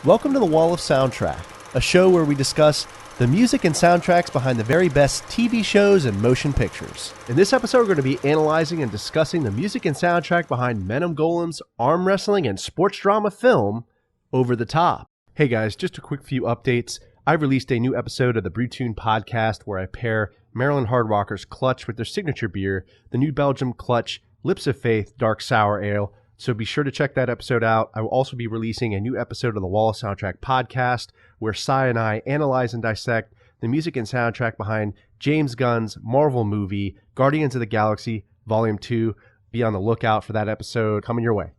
Welcome to the Wall of Soundtrack, a show where we discuss the music and soundtracks behind the very best TV shows and motion pictures. In this episode, we're going to be analyzing and discussing the music and soundtrack behind Menahem Golan's arm wrestling and sports drama film, Over the Top. Hey guys, just a quick few updates. I released a new episode of the Brewtune podcast where I pair Maryland Hard Rockers Clutch with their signature beer, the New Belgium Clutch Lips of Faith Dark Sour Ale. So be sure to check that episode out. I will also be releasing a new episode of the Wall of Soundtrack podcast where Cy and I analyze and dissect the music and soundtrack behind James Gunn's Marvel movie, Guardians of the Galaxy Volume 2. Be on the lookout for that episode coming your way.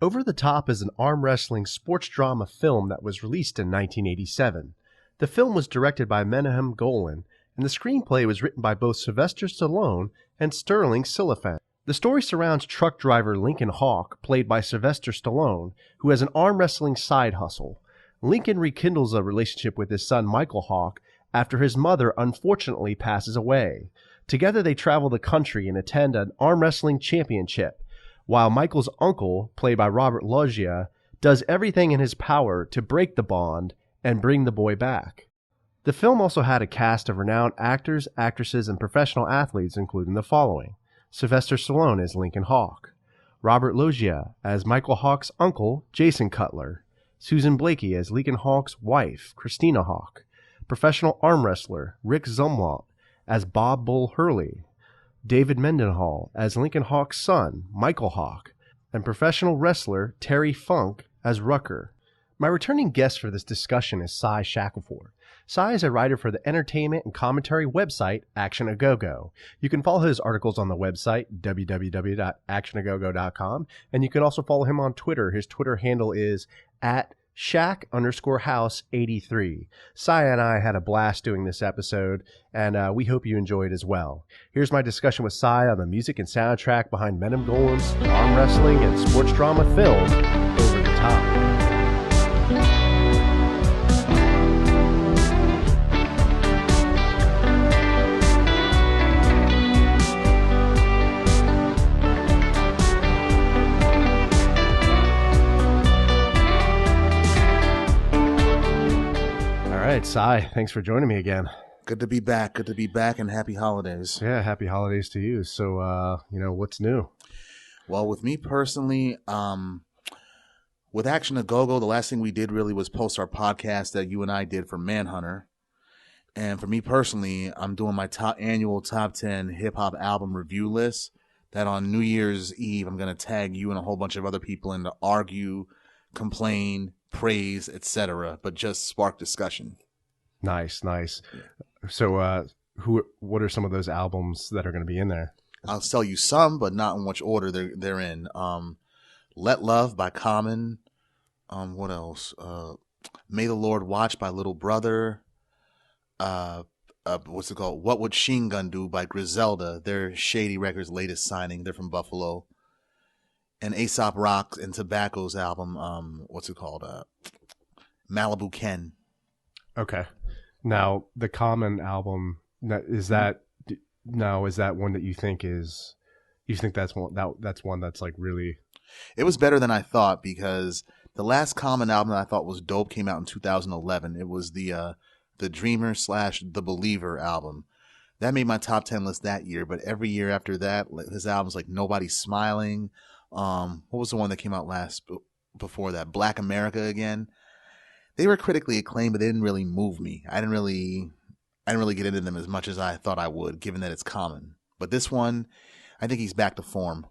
Over the Top is an arm wrestling sports drama film that was released in 1987. The film was directed by Menahem Golan, and the screenplay was written by both Sylvester Stallone and Sterling Silliphant. The story surrounds truck driver Lincoln Hawk, played by Sylvester Stallone, who has an arm wrestling side hustle. Lincoln rekindles a relationship with his son Michael Hawk after his mother unfortunately passes away. Together they travel the country and attend an arm wrestling championship, while Michael's uncle, played by Robert Loggia, does everything in his power to break the bond and bring the boy back. The film also had a cast of renowned actors, actresses, and professional athletes, including the following: Sylvester Stallone as Lincoln Hawk, Robert Loggia as Michael Hawk's uncle, Jason Cutler, Susan Blakey as Lincoln Hawk's wife, Christina Hawk, professional arm wrestler Rick Zumwalt as Bob Bull Hurley, David Mendenhall as Lincoln Hawk's son, Michael Hawk, and professional wrestler Terry Funk as Rucker. My returning guest for this discussion is Cy Shackelford. Cy is a writer for the entertainment and commentary website Action A Go-Go. You can follow his articles on the website www.actionagogo.com, and you can also follow him on Twitter. His Twitter handle is @Shack_House83. Cy and I had a blast doing this episode, and we hope you enjoyed as well. Here's my discussion with Cy on the music and soundtrack behind Menahem Golan's arm wrestling and sports drama film, Over the Top. All right, Cy, thanks for joining me again. Good to be back, and happy holidays. Yeah, happy holidays to you. So, what's new? Well, with me personally, with Action A Go-Go, the last thing we did really was post our podcast that you and I did for Manhunter. And for me personally, I'm doing my annual top 10 hip-hop album review list that on New Year's Eve, I'm going to tag you and a whole bunch of other people in to argue, complain, praise, etc., but just spark discussion. Nice. So, what are some of those albums that are going to be in there? I'll tell you some, but not in which order they're in. Let Love by Common. What else? May the Lord Watch by Little Brother. What's it called? What Would Sheen Gun Do by Griselda. They're Shady Records' latest signing. They're from Buffalo. And Aesop Rock and Tobacco's album. What's it called? Malibu Ken. Okay. Now, the Common album, is that one that you think that's one that's like really... It was better than I thought, because the last Common album that I thought was dope came out in 2011. It was the Dreamer / The Believer album. That made my top 10 list that year, but every year after that, his albums like Nobody's Smiling. What was the one that came out before that? Black America Again. They were critically acclaimed, but they didn't really move me. I didn't really get into them as much as I thought I would, given that it's Common. But this one, I think he's back to form.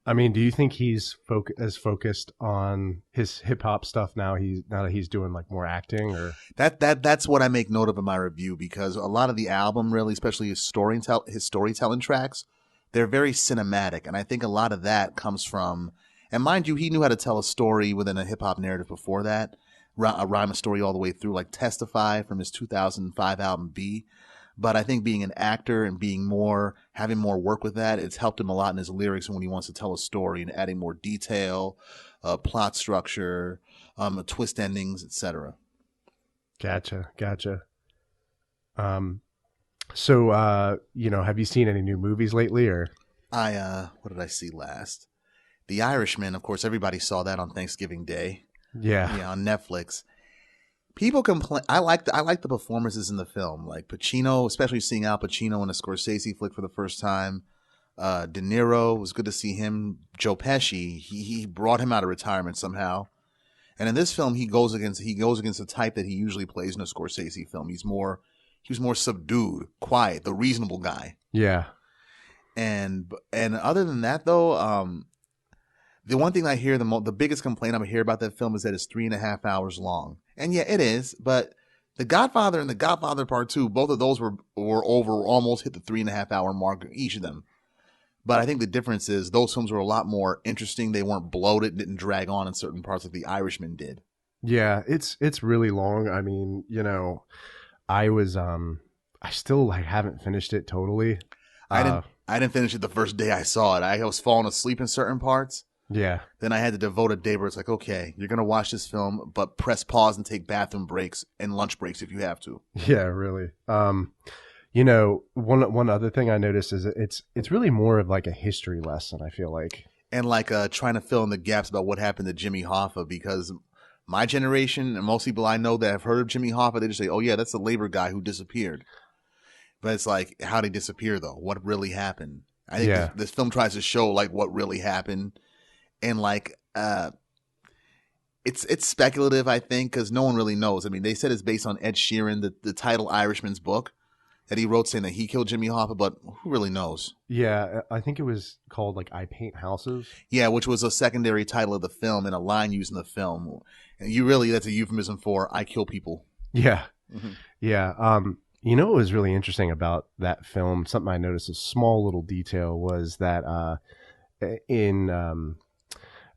I mean, do you think he's as focused on his hip hop stuff now that he's doing like more acting, or that's what I make note of in my review, because a lot of the album, really, especially his storytelling tracks, they're very cinematic, and I think a lot of that comes from, and mind you, he knew how to tell a story within a hip hop narrative before that. Rhyme a story all the way through, like Testify from his 2005 album B. But I think being an actor and having more work with that, it's helped him a lot in his lyrics and when he wants to tell a story and adding more detail, plot structure, twist endings, etc. Gotcha. So, have you seen any new movies lately, or? What did I see last? The Irishman, of course, everybody saw that on Thanksgiving Day. Yeah. on Netflix. People complain. I like the performances in the film, like Pacino, especially seeing Al Pacino in a Scorsese flick for the first time. De Niro, it was good to see him. Joe Pesci, he brought him out of retirement somehow. And in this film, he goes against the type that he usually plays in a Scorsese film. He was more subdued, quiet, the reasonable guy. Yeah. And other than that, though, the one thing I hear the biggest complaint I hear about that film is that it's 3.5 hours long. And yeah, it is. But The Godfather and The Godfather Part 2, both of those were over, almost hit the 3.5 hour mark, each of them. But I think the difference is those films were a lot more interesting. They weren't bloated, didn't drag on in certain parts like The Irishman did. Yeah, it's really long. I mean, I was I still like haven't finished it totally. I didn't finish it the first day I saw it. I was falling asleep in certain parts. Yeah. Then I had to devote a day where it's like, okay, you're going to watch this film, but press pause and take bathroom breaks and lunch breaks if you have to. Yeah, really. One other thing I noticed is it's really more of like a history lesson, I feel like. And like trying to fill in the gaps about what happened to Jimmy Hoffa, because my generation and most people I know that have heard of Jimmy Hoffa, they just say, oh yeah, that's the labor guy who disappeared. But it's like, how did he disappear though? What really happened? I think this film tries to show like what really happened. And like, it's speculative, I think, because no one really knows. I mean, they said it's based on Ed Sheeran, the title Irishman's book that he wrote saying that he killed Jimmy Hoffa, but who really knows? Yeah, I think it was called like I Paint Houses. Yeah, which was a secondary title of the film and a line used in the film. And that's a euphemism for I kill people. Yeah. Mm-hmm. Yeah. What was really interesting about that film, something I noticed, a small little detail, was that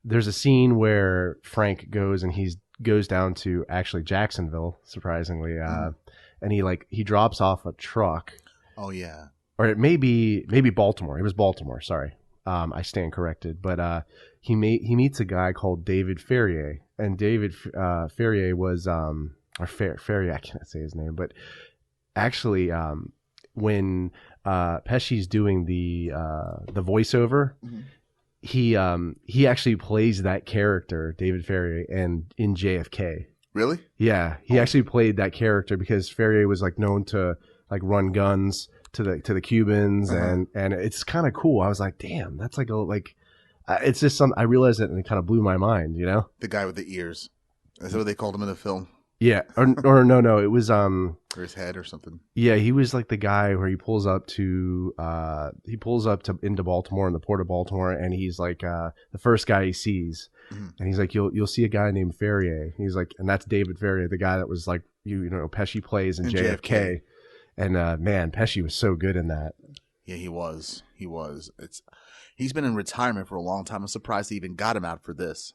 there's a scene where Frank goes and he goes down to actually Jacksonville, surprisingly, and he drops off a truck. Oh yeah. Or it may be Baltimore. It was Baltimore. Sorry, I stand corrected. But he meets a guy called David Ferrier, and David Ferrier was Ferrier. I can't say his name, but actually, when Pesci's doing the voiceover. Mm-hmm. He actually plays that character, David Ferrier, and in JFK. Really? Yeah, he actually played that character because Ferrier was like known to like run guns to the Cubans, and it's kind of cool. I was like, damn, that's it's just some. I realized it and it kind of blew my mind, The guy with the ears. Is that what they called him in the film? Yeah, or no, it was or his head or something. Yeah, he was like the guy where he pulls up into Baltimore, in the port of Baltimore, and he's like the first guy he sees, and he's like, you'll see a guy named Ferrier. He's like, and that's David Ferrier, the guy that was like Pesci plays in JFK. And man, Pesci was so good in that. Yeah, he was. He's been in retirement for a long time. I'm surprised they even got him out for this.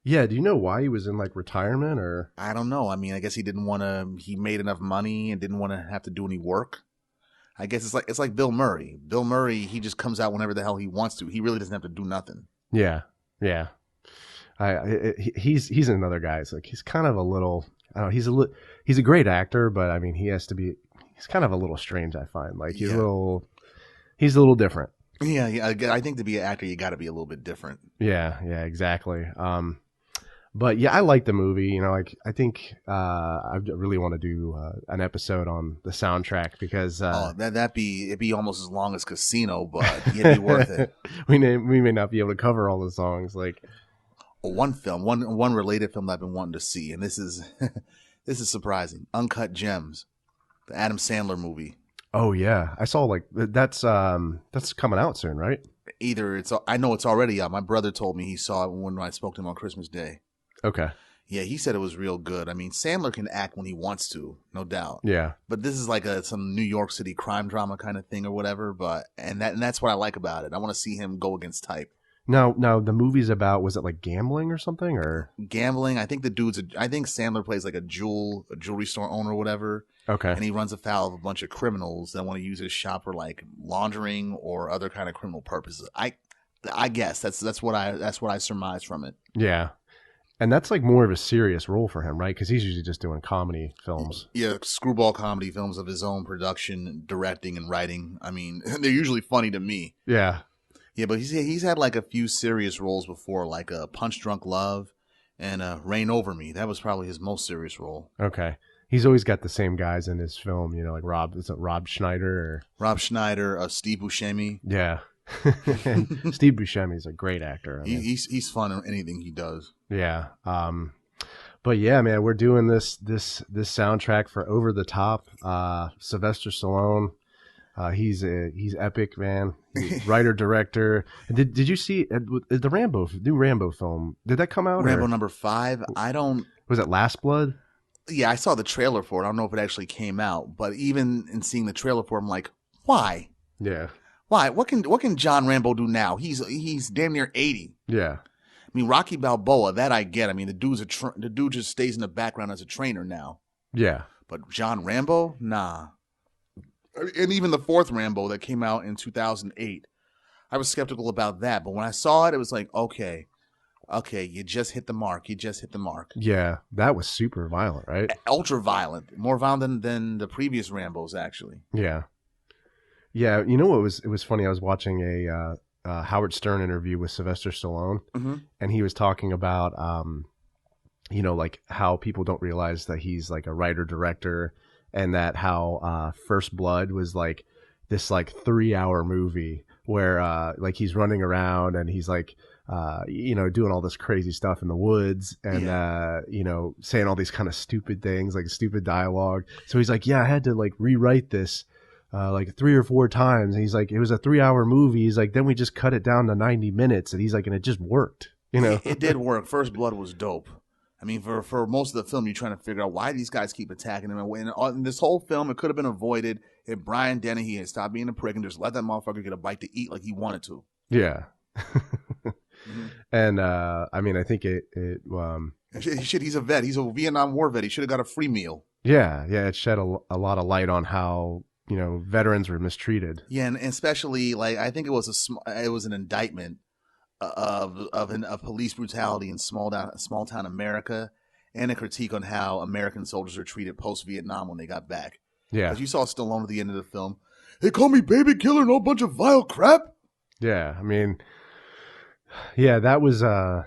Yeah, do you know why he was in like retirement or? I don't know. I mean, I guess he didn't want to. He made enough money and didn't want to have to do any work. I guess it's like Bill Murray. Bill Murray, he just comes out whenever the hell he wants to. He really doesn't have to do nothing. Yeah. He's another guy. It's like he's kind of a little. I don't know. He's a great actor, but I mean, he's kind of a little strange. I find like he's a little different. Yeah. I think to be an actor, you got to be a little bit different. Yeah, exactly. But yeah, I like the movie. I think I really want to do an episode on the soundtrack because it'd be almost as long as Casino, but it'd be worth it. We may not be able to cover all the songs. Like one related film that I've been wanting to see, and this is this is surprising. Uncut Gems, the Adam Sandler movie. Oh yeah, I saw that's coming out soon, right? I know it's already out. My brother told me he saw it when I spoke to him on Christmas Day. Okay. Yeah, he said it was real good. I mean, Sandler can act when he wants to, no doubt. Yeah. But this is like some New York City crime drama kind of thing or whatever. And that's what I like about it. I want to see him go against type. Now the movie's about, was it like gambling or something or? Gambling. I think I think Sandler plays like a jewelry store owner or whatever. Okay. And he runs afoul of a bunch of criminals that want to use his shop for like laundering or other kind of criminal purposes. I guess that's what I surmise from it. Yeah. And that's like more of a serious role for him, right? Because he's usually just doing comedy films. Yeah, screwball comedy films of his own production, directing and writing. I mean, they're usually funny to me. Yeah. Yeah, but he's had like a few serious roles before, like Punch Drunk Love and Reign Over Me. That was probably his most serious role. Okay. He's always got the same guys in his film, like Rob Schneider or Rob Schneider, Steve Buscemi. Yeah. And Steve Buscemi's a great actor. He's fun in anything he does. Yeah. But yeah, man, we're doing this soundtrack for Over the Top. Sylvester Stallone. He's epic, man. He's writer, director. Did you see the new Rambo film? Did that come out? Rambo number 5. Was it Last Blood? Yeah, I saw the trailer for it. I don't know if it actually came out, but even in seeing the trailer for it, I'm like, why? Yeah. Why? What can John Rambo do now? He's damn near 80. Yeah. I mean, Rocky Balboa, that I get. I mean, the dude just stays in the background as a trainer now. Yeah. But John Rambo, nah. And even the 4th Rambo that came out in 2008, I was skeptical about that. But when I saw it, it was like, okay, you just hit the mark. Yeah, that was super violent, right? Ultra violent, more violent than the previous Rambos, actually. Yeah. Yeah, you know what it was funny? I was watching a Howard Stern interview with Sylvester Stallone, and he was talking about, like how people don't realize that he's like a writer-director, and that how First Blood was like this like 3-hour movie where like he's running around and he's like, doing all this crazy stuff in the woods and, saying all these kind of stupid things, like stupid dialogue. So he's like, yeah, I had to like rewrite this like 3 or 4 times. And he's like, it was a 3-hour movie. He's like, then we just cut it down to 90 minutes. And he's like, and it just worked, It did work. First Blood was dope. I mean, for most of the film, you're trying to figure out why these guys keep attacking him. And in this whole film, it could have been avoided if Brian Dennehy had stopped being a prick and just let that motherfucker get a bite to eat like he wanted to. Yeah. And I mean, I think he's a vet. He's a Vietnam War vet. He should have got a free meal. Yeah. It shed a lot of light on how veterans were mistreated. Yeah, and especially like I think it was an indictment of police brutality in small town America, and a critique on how American soldiers are treated post Vietnam when they got back. Yeah, because you saw Stallone at the end of the film. They call me baby killer and a bunch of vile crap. Yeah, I mean, yeah, that was. I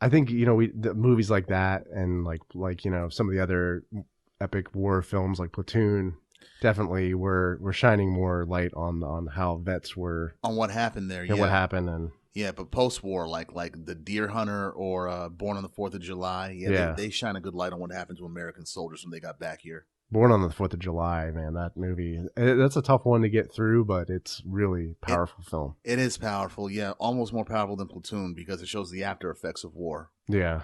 think the movies like that and like some of the other epic war films like Platoon definitely were shining more light on how vets were, on what happened there. And what happened and. Yeah, but post-war, like The Deer Hunter or Born on the 4th of July, they shine a good light on what happened to American soldiers when they got back here. Born on the 4th of July, man, that movie, that's a tough one to get through, but it's really powerful film. It is powerful, yeah, almost more powerful than Platoon because it shows the after effects of war. Yeah,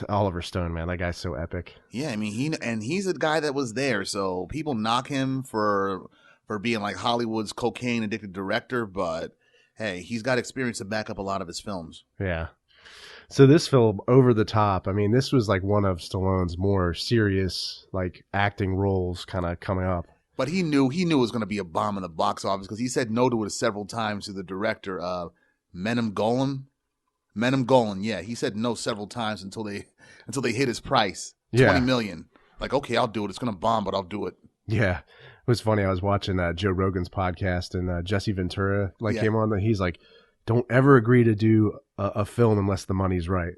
Oliver Stone, man, that guy's so epic. Yeah, I mean, he's a guy that was there, so people knock him for being like Hollywood's cocaine-addicted director, but hey, he's got experience to back up a lot of his films. Yeah. So this film, Over the Top, I mean, this was like one of Stallone's more serious, like acting roles kind of coming up. But he knew it was going to be a bomb in the box office because he said no to it several times to the director, Menahem Golan. Menahem Golan, yeah, he said no several times until they hit his price, $20 million. Like, okay, I'll do it. It's going to bomb, but I'll do it. Yeah. It was funny. I was watching Joe Rogan's podcast and Jesse Ventura came on. And he's like, "Don't ever agree to do a film unless the money's right."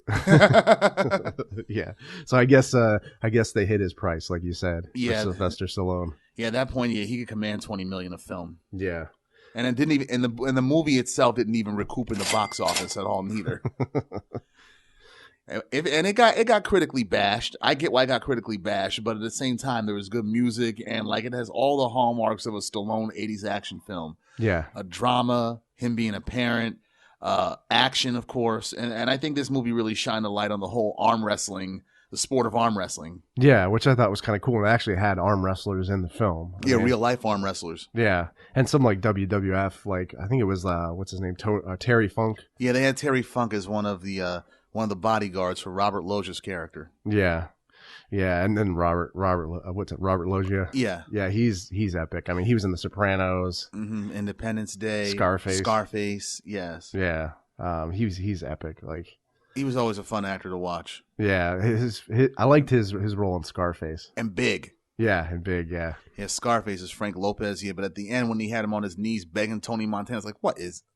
Yeah. So I guess they hit his price, like you said. Yeah. For Sylvester Stallone. Yeah. At that point, yeah, he could command $20 million a film. Yeah. And it didn't even in the movie itself didn't even recoup in the box office at all neither. And it got critically bashed. I get why it got critically bashed, but at the same time, there was good music and like it has all the hallmarks of a Stallone 80s action film. Yeah, a drama, him being a parent, action, of course, and I think this movie really shined a light on the whole arm wrestling, the sport of arm wrestling. Yeah, which I thought was kind of cool. It actually had arm wrestlers in the film. Yeah, real life arm wrestlers. Yeah, and some like WWF, like I think it was what's his name, Terry Funk. Yeah, they had Terry Funk as one of the bodyguards for Robert Loggia's character. Yeah, and then Robert Loggia. Yeah, he's epic. I mean, he was in The Sopranos, Independence Day, Scarface. Yes. Yeah, he's epic. Like he was always a fun actor to watch. Yeah, I liked his role in Scarface. And Big. Yeah, and Big. Yeah. Yeah, Scarface is Frank Lopez. Yeah, but at the end when he had him on his knees begging Tony Montana, it's like,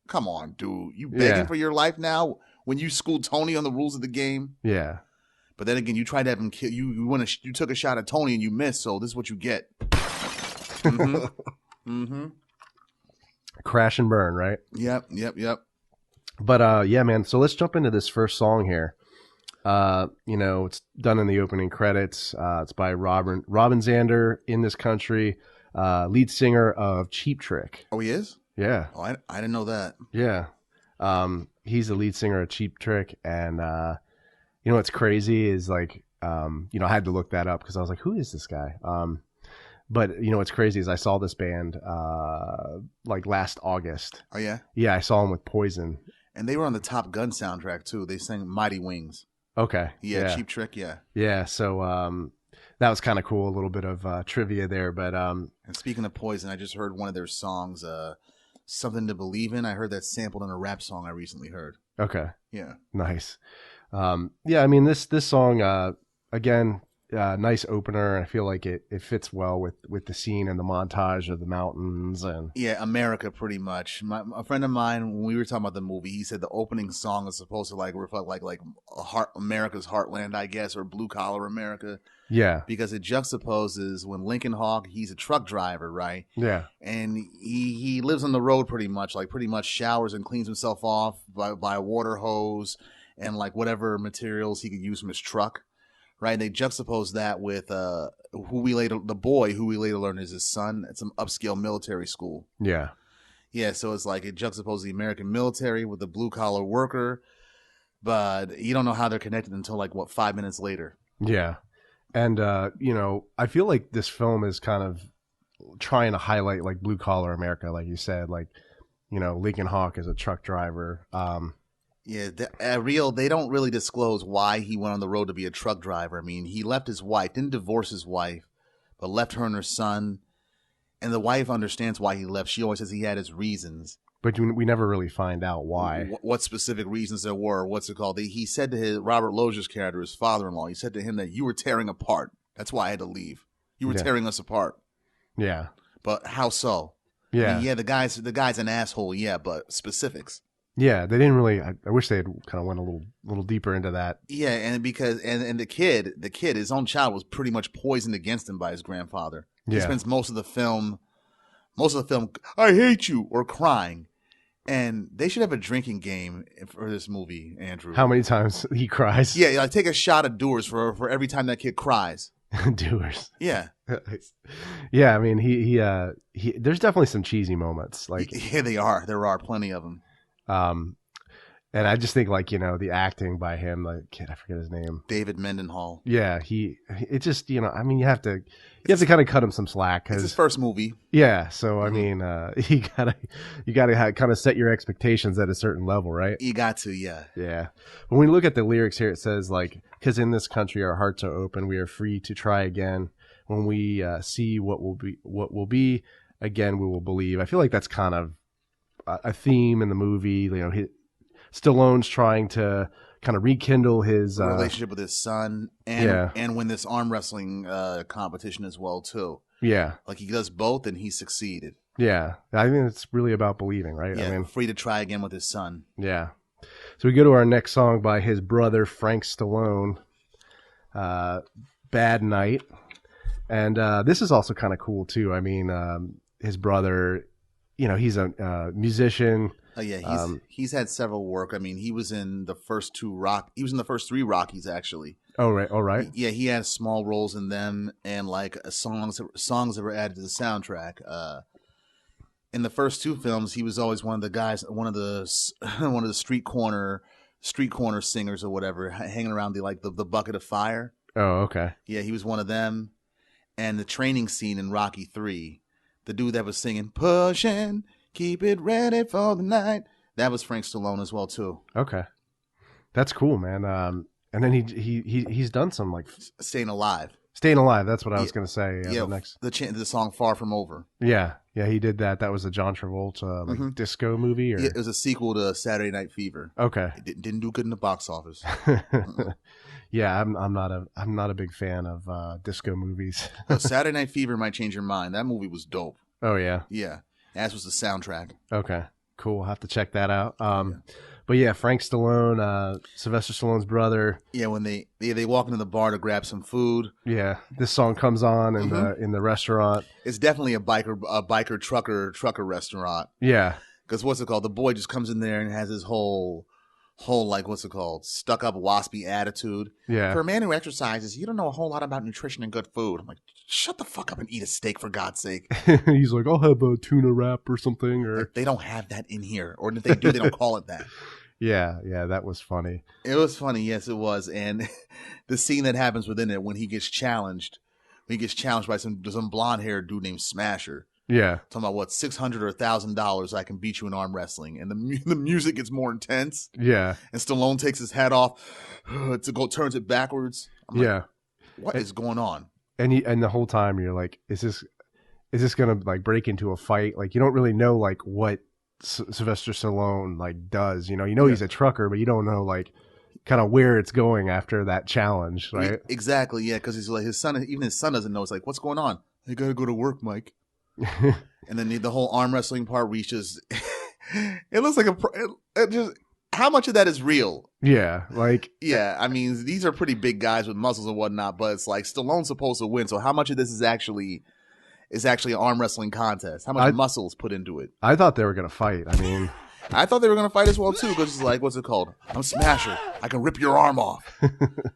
come on, dude, you begging for your life now? When you school Tony on the rules of the game? Yeah. But then again, you tried to have him kill you. You took a shot at Tony and you missed. So this is what you get. Mm-hmm. Mm-hmm. Crash and burn, right? Yep. But yeah, man. So let's jump into this first song here. It's done in the opening credits. It's by Robin Zander, In This Country, lead singer of Cheap Trick. Oh, he is? Yeah. Oh, I didn't know that. Yeah. He's the lead singer of Cheap Trick, and what's crazy is like, I had to look that up because I was like, who is this guy? But what's crazy is I saw this band like last August. Oh yeah? Yeah, I saw them with Poison. And they were on the Top Gun soundtrack too. They sang Mighty Wings. Okay. Yeah. Cheap Trick, yeah. Yeah, so that was kind of cool, a little bit of trivia there. But and speaking of Poison, I just heard one of their songs, Something to Believe In. I heard that sampled in a rap song I recently heard. Okay. Yeah. Nice. Yeah, I mean this song again, nice opener. I feel like it fits well with the scene and the montage of the mountains and America pretty much. A friend of mine, when we were talking about the movie, he said the opening song is supposed to like reflect like America's heartland, I guess, or blue collar America. Yeah, because it juxtaposes when Lincoln Hawk, he's a truck driver, right? Yeah, and he lives on the road pretty much showers and cleans himself off by a water hose and like whatever materials he could use from his truck. Right, they juxtapose that with the boy who we later learn is his son at some upscale military school. Yeah. So it's like it juxtaposes the American military with the blue collar worker, but you don't know how they're connected until like 5 minutes later. Yeah, and I feel like this film is kind of trying to highlight like blue collar America, like you said, like Lincoln Hawk is a truck driver. Yeah, they don't really disclose why he went on the road to be a truck driver. I mean, he left his wife, didn't divorce his wife, but left her and her son. And the wife understands why he left. She always says he had his reasons. But we never really find out why. What specific reasons there were. What's it called? He said to Robert Loggia's character, his father-in-law, he said to him that you were tearing apart. That's why I had to leave. You were tearing us apart. Yeah. But how so? Yeah. I mean, the guy's an asshole, yeah, but specifics. Yeah, they didn't really. I wish they had kind of went a little deeper into that. Yeah, and because the kid, his own child, was pretty much poisoned against him by his grandfather. He spends most of the film, I hate you, or crying. And they should have a drinking game for this movie, Andrew. How many times he cries? Yeah, like take a shot of Doers for every time that kid cries. Doers. Yeah. Yeah, I mean he there's definitely some cheesy moments. Like there are plenty of them. And I just think like, the acting by him, like kid, I forget his name. David Mendenhall. Yeah, it just, I mean, you have to kind of cut him some slack. It's his first movie. Yeah. So, I mean, you gotta kind of set your expectations at a certain level, right? You got to, yeah. Yeah. When we look at the lyrics here, it says like, because in this country, our hearts are open. We are free to try again. When we see what will be, again, we will believe. I feel like that's kind of a theme in the movie. Stallone's trying to kind of rekindle his relationship with his son and win this arm wrestling competition as well too. Yeah, like he does both and he succeeded. Yeah, I think it's really about believing, right? Yeah, I mean, free to try again with his son. Yeah. So we go to our next song by his brother Frank Stallone, "Bad Night," and this is also kind of cool too. I mean, his brother, he's a musician. Oh yeah, he's had several work. I mean, he was in the first he was in the first 3 Rockies actually. Oh right, all right. Yeah, he had small roles in them and like songs that were added to the soundtrack. In the first 2 films, he was always one of the guys, one of the street corner singers or whatever, hanging around the bucket of fire. Oh, okay. Yeah, he was one of them. And the training scene in Rocky 3, the dude that was singing "Pushing, keep it ready for the night," that was Frank Stallone as well too. Okay, that's cool, man. And then he's done some like Staying Alive. That's what I was gonna say. Yeah, the song "Far From Over." Yeah, he did that. That was a John Travolta disco movie, or it was a sequel to Saturday Night Fever. Okay, it didn't do good in the box office. Yeah, I'm not a big fan of disco movies. Saturday Night Fever might change your mind. That movie was dope. Oh yeah, yeah. As was the soundtrack. Okay, cool. I'll have to check that out. But yeah, Frank Stallone, Sylvester Stallone's brother. Yeah, when they walk into the bar to grab some food. Yeah, this song comes on in the restaurant. It's definitely a biker trucker restaurant. Yeah, because what's it called? The boy just comes in there and has his whole like what's it called? Stuck up waspy attitude. Yeah. For a man who exercises, you don't know a whole lot about nutrition and good food. I'm like, shut the fuck up and eat a steak for God's sake. He's like, I'll have a tuna wrap or something. Or like, they don't have that in here, or if they do, they don't call it that. Yeah, that was funny. It was funny, yes, it was. And the scene that happens within it when he gets challenged by some blonde haired dude named Smasher. Yeah, talking about what $600 or $1,000 I can beat you in arm wrestling, and the music gets more intense. Yeah, and Stallone takes his hat off turns it backwards. I'm like, what is going on? And the whole time you're like, is this gonna like break into a fight? Like you don't really know like what Sylvester Stallone like does. He's a trucker, but you don't know like kind of where it's going after that challenge, right? Exactly, yeah, because he's like his son doesn't know. It's like, what's going on? I gotta go to work, Mike. And then the whole arm wrestling part reaches. It looks like how much of that is real? Yeah, like I mean, these are pretty big guys with muscles and whatnot, but it's like Stallone's supposed to win. So how much of this is actually an arm wrestling contest? How much muscle is put into it? I thought they were gonna fight. I mean, I thought they were going to fight as well, too, because it's like, what's it called? I'm Smasher. I can rip your arm off.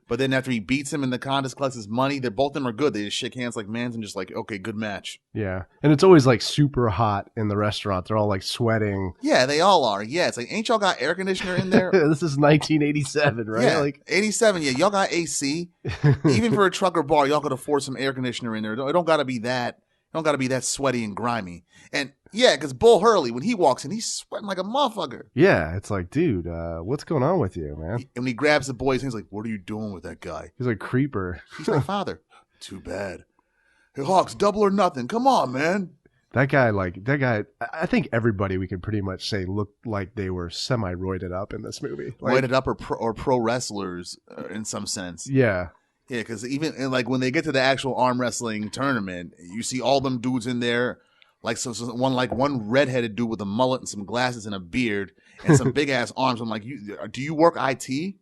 But then after he beats him in the contest, collects his money, both of them are good. They just shake hands like mans and just like, okay, good match. Yeah. And it's always like super hot in the restaurant. They're all like sweating. Yeah, they all are. Yeah, it's like, ain't y'all got air conditioner in there? This is 1987, right? Yeah, like 87. Yeah, y'all got AC. Even for a trucker bar, y'all could afford some air conditioner in there. It don't got to be that. Don't got to be that sweaty and grimy. And yeah, because Bull Hurley, when he walks in, he's sweating like a motherfucker. Yeah, it's like, dude, what's going on with you, man? And when he grabs the boy's hand, he's like, what are you doing with that guy? He's like, creeper. He's my father. Too bad. Hey, Hawks, double or nothing. Come on, man. That guy, I think everybody we could pretty much say looked like they were semi-roided up in this movie. Like, roided up or pro wrestlers in some sense. Yeah. Yeah, because even like when they get to the actual arm wrestling tournament, you see all them dudes in there, like one redheaded dude with a mullet and some glasses and a beard and some big ass arms. I'm like, do you work IT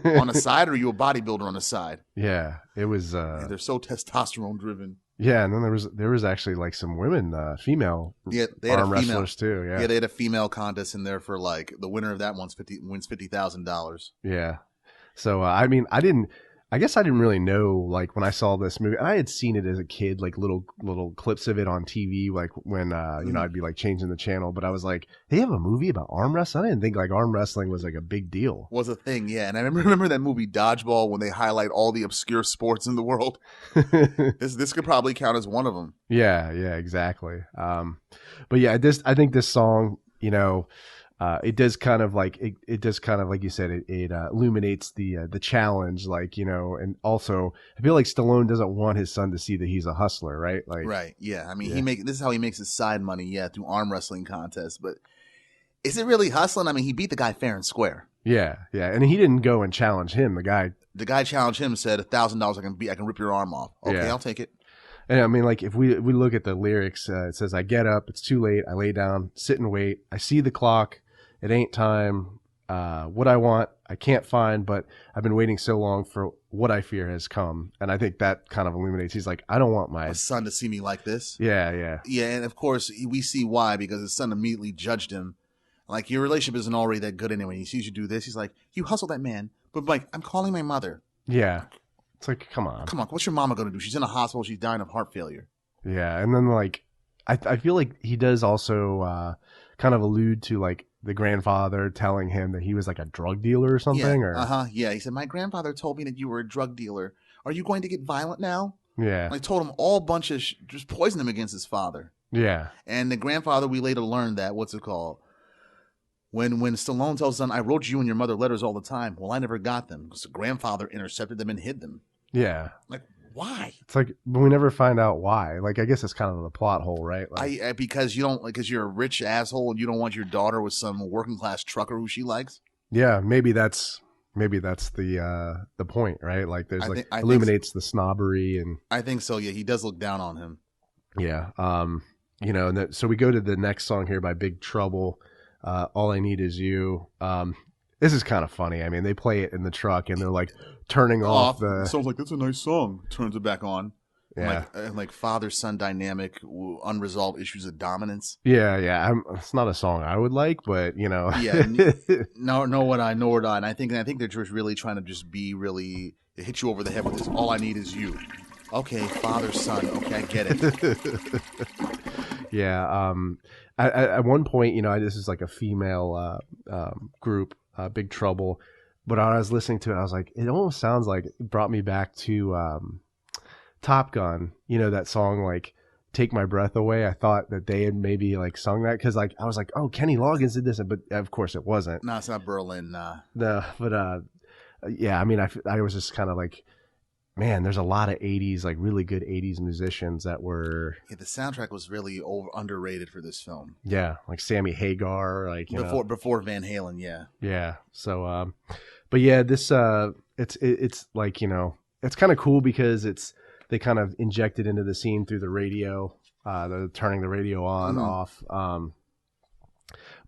on the side, or are you a bodybuilder on the side? Yeah, it was. They're so testosterone driven. Yeah, and then there was actually like some women, female they had arm wrestlers too. Yeah, they had a female contest in there for like the winner of that wins $50,000. Yeah, so I guess I didn't really know, like, when I saw this movie. I had seen it as a kid, like, little clips of it on TV, like, when, I'd be, like, changing the channel. But I was like, they have a movie about arm wrestling? I didn't think, like, arm wrestling was, like, a big deal. Was a thing, yeah. And I remember that movie Dodgeball when they highlight all the obscure sports in the world. This could probably count as one of them. Yeah, exactly. But, yeah, I think this song, it does kind of like you said, it illuminates the challenge, like, and also I feel like Stallone doesn't want his son to see that he's a hustler, right? Like, right, yeah. I mean, this is how he makes his side money, yeah, through arm wrestling contests. But is it really hustling? I mean, he beat the guy fair and square. Yeah, and he didn't go and challenge him. The guy challenged him, said $1,000 I can rip your arm off. Okay, I'll take it. And I mean, like, if we look at the lyrics, it says, I get up, it's too late, I lay down, sit and wait, I see the clock. It ain't time. What I want, I can't find, but I've been waiting so long for what I fear has come. And I think that kind of illuminates. He's like, I don't want my son to see me like this. Yeah. Yeah, and of course, we see why, because his son immediately judged him. Like, your relationship isn't already that good anyway. He sees you do this. He's like, you hustle that man. But, Mike, I'm calling my mother. Yeah. It's like, come on. What's your mama going to do? She's in a hospital. She's dying of heart failure. Yeah, and then, like, I feel like he does also kind of allude to, like, the grandfather telling him that he was like a drug dealer or something. Yeah. He said, my grandfather told me that you were a drug dealer. Are you going to get violent now? Yeah. And I told him all bunch of just poison him against his father. Yeah. And the grandfather, we later learned that, what's it called? When Stallone tells his son, I wrote you and your mother letters all the time. Well, I never got them because the grandfather intercepted them and hid them. Yeah. Like, why? It's like, but we never find out why. Like, I guess it's kind of the plot hole, right? Like, because you're a rich asshole and you don't want your daughter with some working class trucker who she likes. Yeah, maybe that's the point, right? Like, there's illuminates the snobbery, and I think so. Yeah, he does look down on him. Yeah. So we go to the next song here by Big Trouble. All I Need Is You. This is kind of funny. I mean, they play it in the truck and they're like turning off the. Sounds like that's a nice song. Turns it back on. Yeah. Like father-son dynamic, unresolved issues of dominance. Yeah. It's not a song I would like, but Yeah. Nor would I. And I think they're just really trying to just be really hit you over the head with this. All I need is you. Okay, father, son. Okay, I get it. Yeah. At one point, this is like a female group, Big Trouble, but when I was listening to it, I was like, it almost sounds like it brought me back to Top Gun. That song like "Take My Breath Away." I thought that they had maybe like sung that because like I was like, oh, Kenny Loggins did this, but of course it wasn't. No, it's not Berlin. No, but yeah. I mean, I was just kind of like, man, there's a lot of 80s, like really good 80s musicians that were. Yeah, the soundtrack was really underrated for this film. Yeah, like Sammy Hagar, like before Van Halen. Yeah. Yeah. So, but yeah, this it's like it's kind of cool because they kind of injected into the scene through the radio, they're turning the radio on off.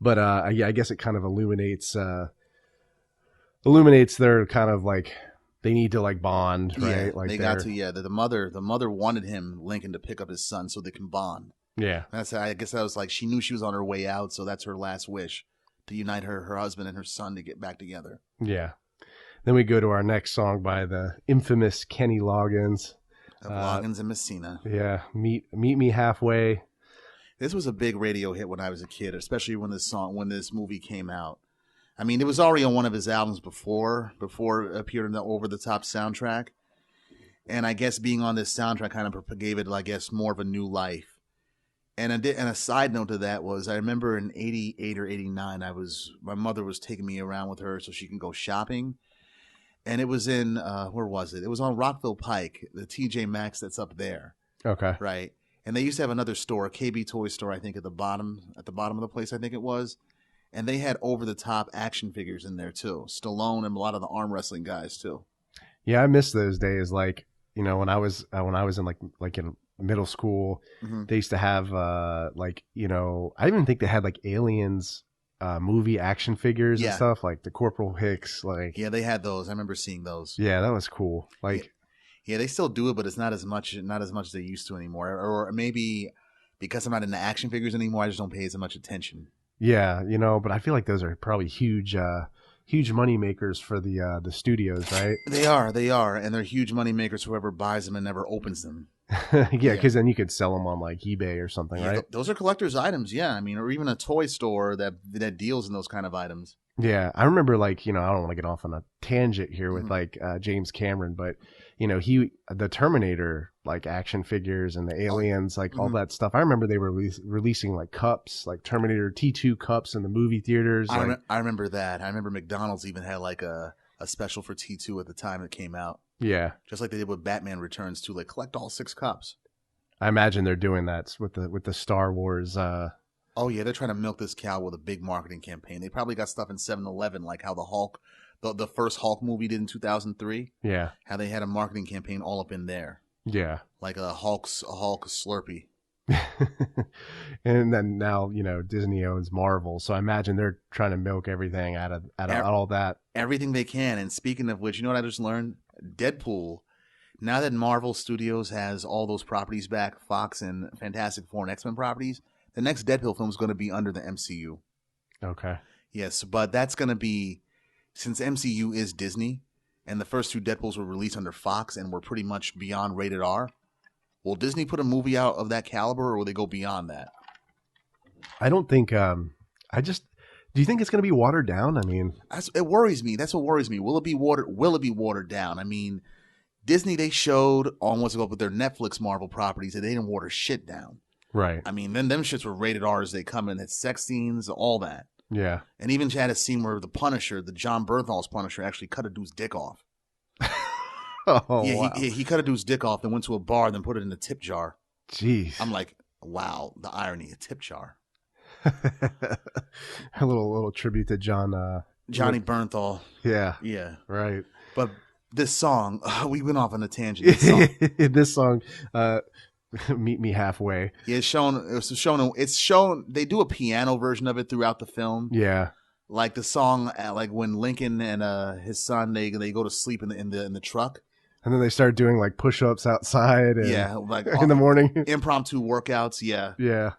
But yeah, I guess it kind of illuminates their kind of like. They need to like bond, right? Yeah, like they got to. Yeah, the mother wanted Lincoln to pick up his son so they can bond. Yeah, I guess that was like she knew she was on her way out, so that's her last wish to unite her husband and her son to get back together. Yeah. Then we go to our next song by the infamous Kenny Loggins. Of Loggins and Messina. Yeah, meet me halfway. This was a big radio hit when I was a kid, especially when this movie came out. I mean, it was already on one of his albums before it appeared in the Over the Top soundtrack. And I guess being on this soundtrack kind of gave it, I guess, more of a new life. And a side note to that was I remember in 88 or 89, my mother was taking me around with her so she can go shopping. And it was in, where was it? It was on Rockville Pike, the TJ Maxx that's up there. Okay. Right. And they used to have another store, a KB Toy store, I think, at the bottom of the place, I think it was. And they had over-the-top action figures in there, too. Stallone and a lot of the arm wrestling guys, too. Yeah, I miss those days. Like, when I was in like in middle school, they used to have I even think they had like Aliens movie action figures and stuff, like the Corporal Hicks. Like, yeah, they had those. I remember seeing those. Yeah, that was cool. Like, yeah, they still do it, but it's not as much as they used to anymore. Or maybe because I'm not into action figures anymore, I just don't pay as much attention. Yeah, but I feel like those are probably huge money makers for the studios, right? They are, and they're huge money makers. Whoever buys them and never opens them. Yeah, because then you could sell them on like eBay or something, right? Those are collector's items, yeah. I mean, or even a toy store that deals in those kind of items. Yeah, I remember I don't want to get off on a tangent here with James Cameron, but the Terminator like action figures and the Aliens, like all that stuff. I remember they were releasing like cups, like Terminator T2 cups in the movie theaters. I remember that. I remember McDonald's even had like a special for T2 at the time it came out. Yeah, just like they did with Batman Returns too. Like collect all 6 cups. I imagine they're doing that with the Star Wars. Oh yeah, they're trying to milk this cow with a big marketing campaign. They probably got stuff in 7-Eleven, like how the Hulk, the first Hulk movie did in 2003. Yeah, how they had a marketing campaign all up in there. Yeah, like a Hulk Slurpee. And then now Disney owns Marvel, so I imagine they're trying to milk everything out of all that. Everything they can. And speaking of which, you know what I just learned? Deadpool. Now that Marvel Studios has all those properties back, Fox and Fantastic Four and X-Men properties, the next Deadpool film is going to be under the MCU. Okay. Yes, but that's going to be, since MCU is Disney, and the first 2 Deadpools were released under Fox and were pretty much beyond rated R, will Disney put a movie out of that caliber, or will they go beyond that? I don't think. Do you think it's going to be watered down? I mean, it worries me. That's what worries me. Will it be watered down? I mean, Disney, they showed on what's it called with their Netflix Marvel properties that they didn't water shit down. Right. I mean, then them shits were rated R as they come in. It's sex scenes, all that. Yeah. And even had a scene where the Punisher, the John Bernthal's Punisher, actually cut a dude's dick off. Oh, yeah, wow. He cut a dude's dick off, then went to a bar, then put it in a tip jar. Jeez. I'm like, wow, the irony, a tip jar. A little tribute to Johnny Bernthal. Yeah. Yeah. Right. But this song, we went off on a tangent. This song, Meet me halfway. Yeah, it's shown. They do a piano version of it throughout the film. Yeah. Like the song, like when Lincoln and his son they go to sleep in the truck. And then they start doing like push-ups outside. And Yeah, like in the morning. Impromptu workouts. Yeah. Yeah.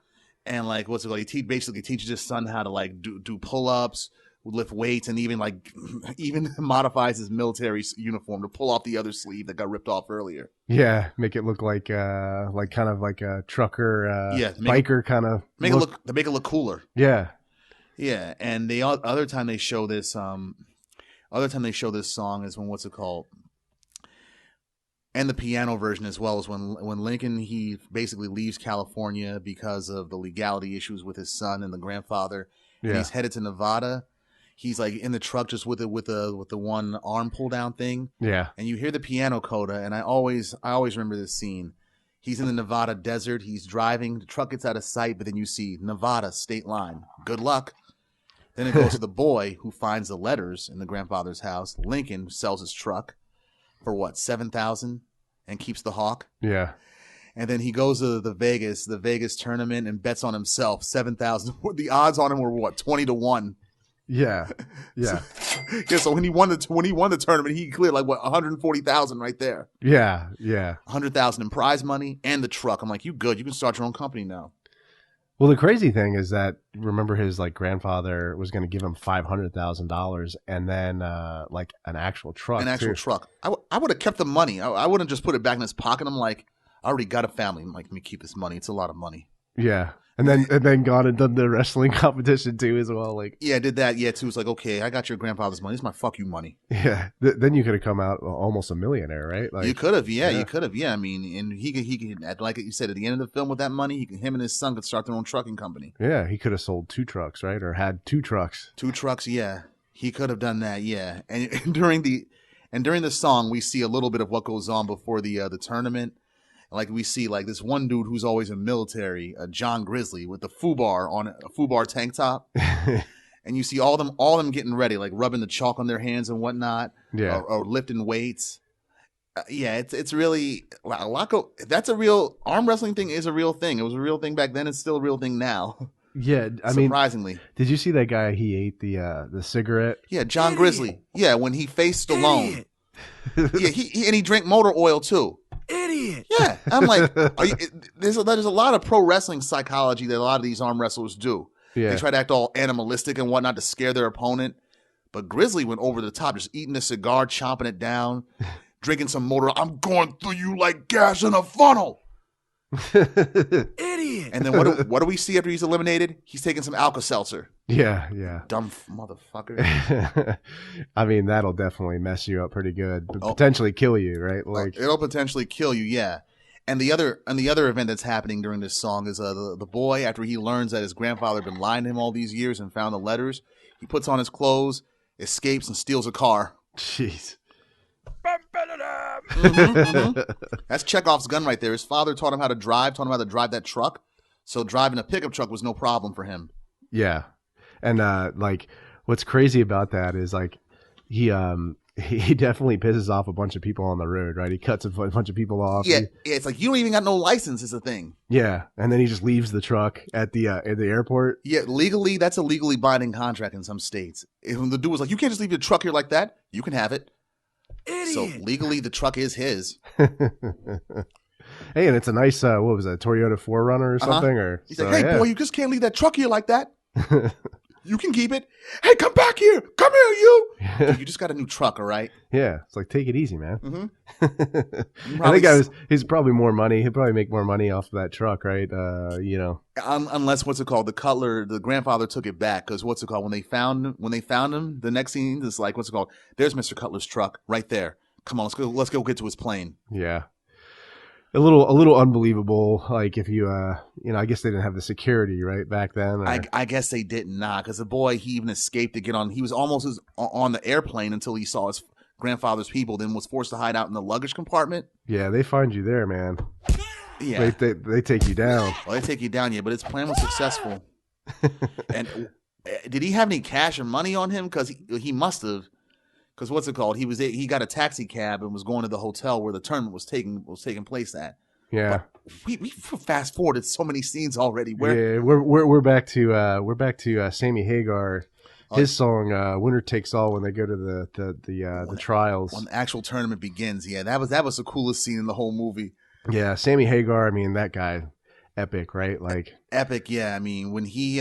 And like what's it called? He basically teaches his son how to like do pull-ups, lift weights, and even modifies his military uniform to pull off the other sleeve that got ripped off earlier. Yeah, make it look like kind of like a trucker, biker kind of make it look cooler. Yeah, yeah. And the other time they show this song is when what's it called? And the piano version as well is when Lincoln, he basically leaves California because of the legality issues with his son and the grandfather. And he's headed to Nevada. He's like in the truck just with the one arm pull down thing. Yeah. And you hear the piano coda, and I always remember this scene. He's in the Nevada desert. He's driving. The truck gets out of sight, but then you see Nevada state line. Good luck. Then it goes to the boy who finds the letters in the grandfather's house. Lincoln sells his truck for what, $7,000, and keeps the hawk. Yeah. And then he goes to the Vegas tournament and bets on himself, $7,000. The odds on him were what, 20-1. Yeah. Yeah. So when he won the tournament, he cleared like what, 140,000 right there. Yeah. Yeah. 100,000 in prize money and the truck. I'm like, you good? You can start your own company now. Well, the crazy thing is that remember his like grandfather was going to give him $500,000 and then like an actual truck. Truck. I would have kept the money. I wouldn't just put it back in his pocket. I'm like, I already got a family. I'm like, let me keep this money. It's a lot of money. Yeah. And then gone and done the wrestling competition too as well. Like, yeah, I did that. Yeah, too. It's like, okay, I got your grandfather's money. This is my fuck you money. Yeah. Then you could have come out almost a millionaire, right? Like, you could have. Yeah, you could have. Yeah, I mean, and he could, like you said, at the end of the film with that money, him and his son could start their own trucking company. Yeah, he could have sold 2 trucks, right? Or had 2 trucks. 2 trucks. Yeah, he could have done that. Yeah, and during the song, we see a little bit of what goes on before the tournament. Like we see like this one dude who's always in military, John Grizzly, with the FUBAR tank top. And you see all them getting ready, like rubbing the chalk on their hands and whatnot. Yeah. Or lifting weights. Yeah, it's really a lot. That's a real arm wrestling thing is a real thing. It was a real thing back then. It's still a real thing now. Yeah, I mean, surprisingly. Did you see that guy? He ate the cigarette. Yeah, John Grizzly. Yeah, when he faced Stallone. Yeah, he drank motor oil too. Idiot. Yeah, I'm like, there's a lot of pro wrestling psychology that a lot of these arm wrestlers do. Yeah. They try to act all animalistic and whatnot to scare their opponent. But Grizzly went over the top, just eating a cigar, chomping it down, drinking some motor. I'm going through you like gas in a funnel. Idiot. And then what do we see after he's eliminated? He's taking some Alka-Seltzer. Yeah. Dumb motherfucker. I mean, that'll definitely mess you up pretty good, but potentially kill you, right? Like it'll potentially kill you, yeah. And the other event that's happening during this song is the boy, after he learns that his grandfather had been lying to him all these years and found the letters, he puts on his clothes, escapes, and steals a car. Jeez. That's Chekhov's gun right there. His father taught him how to drive that truck. So driving a pickup truck was no problem for him. Yeah. And like what's crazy about that is like he definitely pisses off a bunch of people on the road, right? He cuts a bunch of people off. Yeah, it's like you don't even got no license is the thing. Yeah, and then he just leaves the truck at the airport. Yeah, legally, that's a legally binding contract in some states. If the dude was like, you can't just leave your truck here like that. You can have it. Idiot. So legally, the truck is his. Hey, and it's a nice, what was that, Toyota 4Runner or something? Or he's like, hey, boy, you just can't leave that truck here like that. You can keep it. Hey, come back here. Come here, you. Dude, you just got a new truck, all right? Yeah. It's like, take it easy, man. Mm-hmm. I think he's probably more money. He'll probably make more money off of that truck, right? Unless, what's it called? The grandfather took it back because what's it called? When they found him, the next scene is like, what's it called? There's Mr. Cutler's truck right there. Come on, let's go get to his plane. Yeah. A little unbelievable. Like if you, I guess they didn't have the security right back then. Or... I guess they did not, because the boy, he even escaped to get on. He was almost on the airplane until he saw his grandfather's people, then was forced to hide out in the luggage compartment. Yeah, they find you there, man. Yeah, they take you down. Well, they take you down, yeah, but his plan was successful. And did he have any cash or money on him? Because he must have. Because what's it called? He got a taxi cab and was going to the hotel where the tournament was taking place at. Yeah. We fast forwarded so many scenes already. We're back to Sammy Hagar, his song "Winner Takes All" when they go to the trials. When the actual tournament begins. Yeah, that was the coolest scene in the whole movie. Yeah, Sammy Hagar. I mean, that guy, epic, right? Like epic. Yeah, I mean when he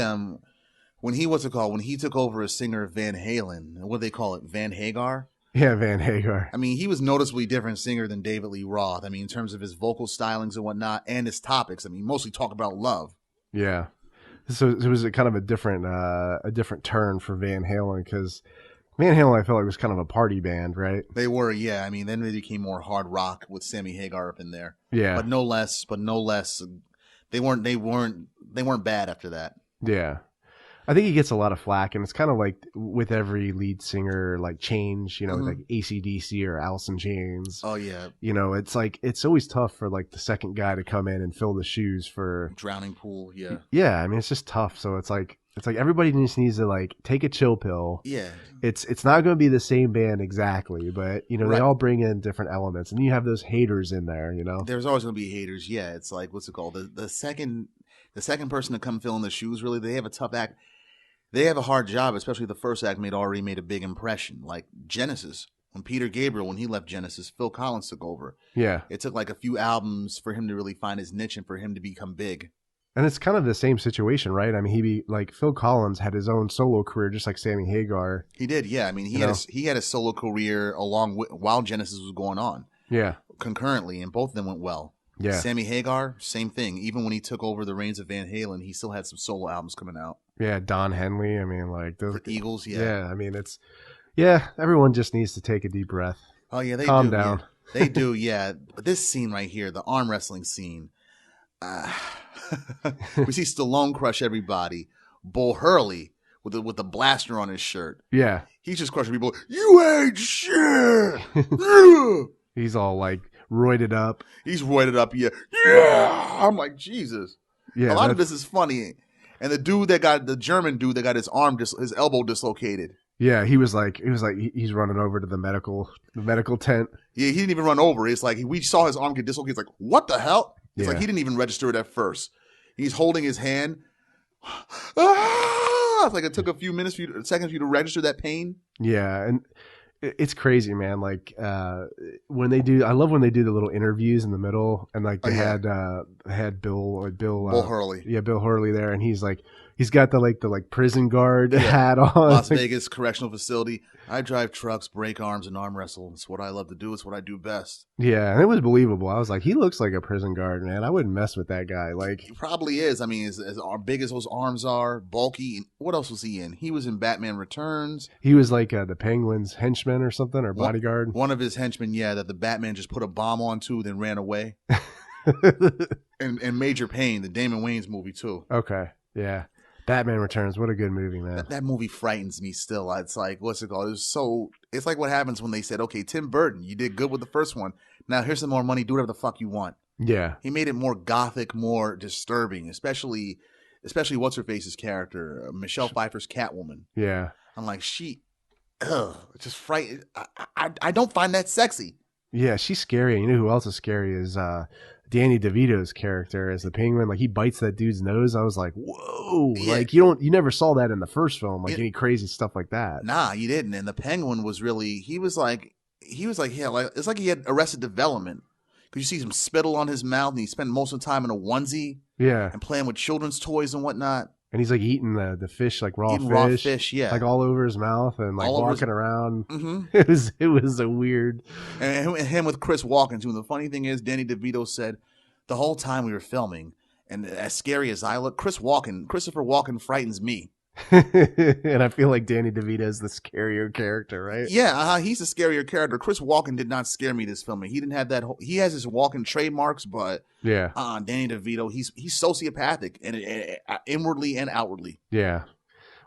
what's it called? When he took over as singer of Van Halen, what do they call it? Van Hagar. Yeah, Van Hagar. I mean, he was noticeably different singer than David Lee Roth. I mean, in terms of his vocal stylings and whatnot, and his topics. I mean, mostly talk about love. Yeah. So it was a kind of a different turn for Van Halen, because Van Halen, I felt like, was kind of a party band, right? They were, yeah. I mean, then they became more hard rock with Sammy Hagar up in there. Yeah. But no less, they weren't bad after that. Yeah. I think he gets a lot of flack, and it's kind of like with every lead singer, like change, like AC/DC or Alice in Chains. Oh yeah. It's like, it's always tough for like the second guy to come in and fill the shoes for Drowning Pool. Yeah. Yeah. I mean, it's just tough. So it's like everybody just needs to like take a chill pill. Yeah. It's not going to be the same band exactly, but Right. They all bring in different elements, and you have those haters in there. There's always going to be haters. Yeah. It's like, what's it called? The second person to come fill in the shoes, really, they have a tough act. They have a hard job, especially the first act already made a big impression. Like Genesis, when Peter Gabriel, when he left Genesis, Phil Collins took over. Yeah. It took like a few albums for him to really find his niche and for him to become big. And it's kind of the same situation, right? I mean, Phil Collins had his own solo career, just like Sammy Hagar. He did, yeah. I mean, he had a solo career while Genesis was going on. Yeah. Concurrently, and both of them went well. Yeah. Sammy Hagar, same thing. Even when he took over the reins of Van Halen, he still had some solo albums coming out. Yeah, Don Henley. I mean, like those for Eagles. Yeah. Yeah. I mean, everyone just needs to take a deep breath. Oh yeah, they calm do. down. Yeah. They do. Yeah. But this scene right here, the arm wrestling scene, we see Stallone crush everybody. Bull Hurley with the blaster on his shirt. Yeah. He's just crushing people. You ain't shit. He's all like roided up. He's roided up. Yeah. Yeah. I'm like, Jesus. Yeah. A lot of this is funny. And the German dude that got his elbow dislocated. Yeah, he's running over to the medical tent. Yeah, he didn't even run over. It's like we saw his arm get dislocated. It's like, what the hell? It's like he didn't even register it at first. He's holding his hand. It's like it took a few seconds for you to register that pain. Yeah, and it's crazy, man. Like I love when they do the little interviews in the middle, and like they had Bill Hurley. Yeah, Bill Hurley there, and he's got the prison guard hat on. Las Vegas Correctional Facility. I drive trucks, break arms, and arm wrestle. It's what I love to do. It's what I do best. Yeah, and it was believable. I was like, he looks like a prison guard, man. I wouldn't mess with that guy. Like, he probably is. I mean, as big as those arms are, bulky. What else was he in? He was in Batman Returns. He was like the Penguin's henchman or something, or bodyguard. One of his henchmen, yeah, that the Batman just put a bomb onto, then ran away. and Major Payne, the Damon Wayans movie too. Okay, yeah. Batman Returns, what a good movie, man. That movie frightens me still. It's like, what's it called? It's like what happens when they said, okay, Tim Burton, you did good with the first one. Now here's some more money. Do whatever the fuck you want. Yeah. He made it more gothic, more disturbing, especially what's-her-face's character, Michelle Pfeiffer's Catwoman. Yeah. I'm like, just frightened. I don't find that sexy. Yeah, she's scary. You know who else is scary is Danny DeVito's character as the Penguin. Like, he bites that dude's nose. I was like, whoa. Yeah. Like, you never saw that in the first film, like any crazy stuff like that. Nah, you didn't. And the Penguin was really, it's like he had Arrested Development. Because you see some spittle on his mouth, and he spent most of the time in a onesie. Yeah. And playing with children's toys and whatnot. And he's like eating the fish, like raw fish, yeah, like all over his mouth and like walking around. Mm-hmm. It was a weird. And him with Chris Walken too. And the funny thing is, Danny DeVito said the whole time we were filming, and as scary as I look, Christopher Walken frightens me. And I feel like Danny DeVito is the scarier character, right? Yeah, he's the scarier character. Chris Walken did not scare me this film. He didn't have that. He has his Walken trademarks, but yeah, Danny DeVito, he's sociopathic and inwardly and outwardly. Yeah.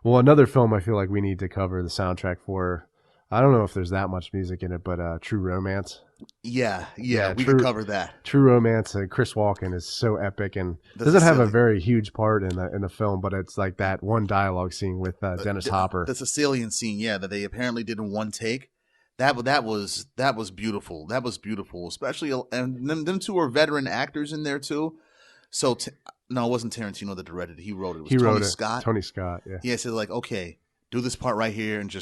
Well, another film I feel like we need to cover the soundtrack for. I don't know if there's that much music in it, but True Romance. Yeah, we could cover that. True Romance and Chris Walken is so epic and doesn't have a very huge part in the film, but it's like that one dialogue scene with Dennis Hopper. The Sicilian scene, yeah, that they apparently did in one take. That was beautiful. That was beautiful, especially and them two are veteran actors in there too. So no, it wasn't Tarantino that directed it. He wrote it. It was Tony Scott. Tony Scott. Yeah. Yeah. So like, okay, do this part right here, and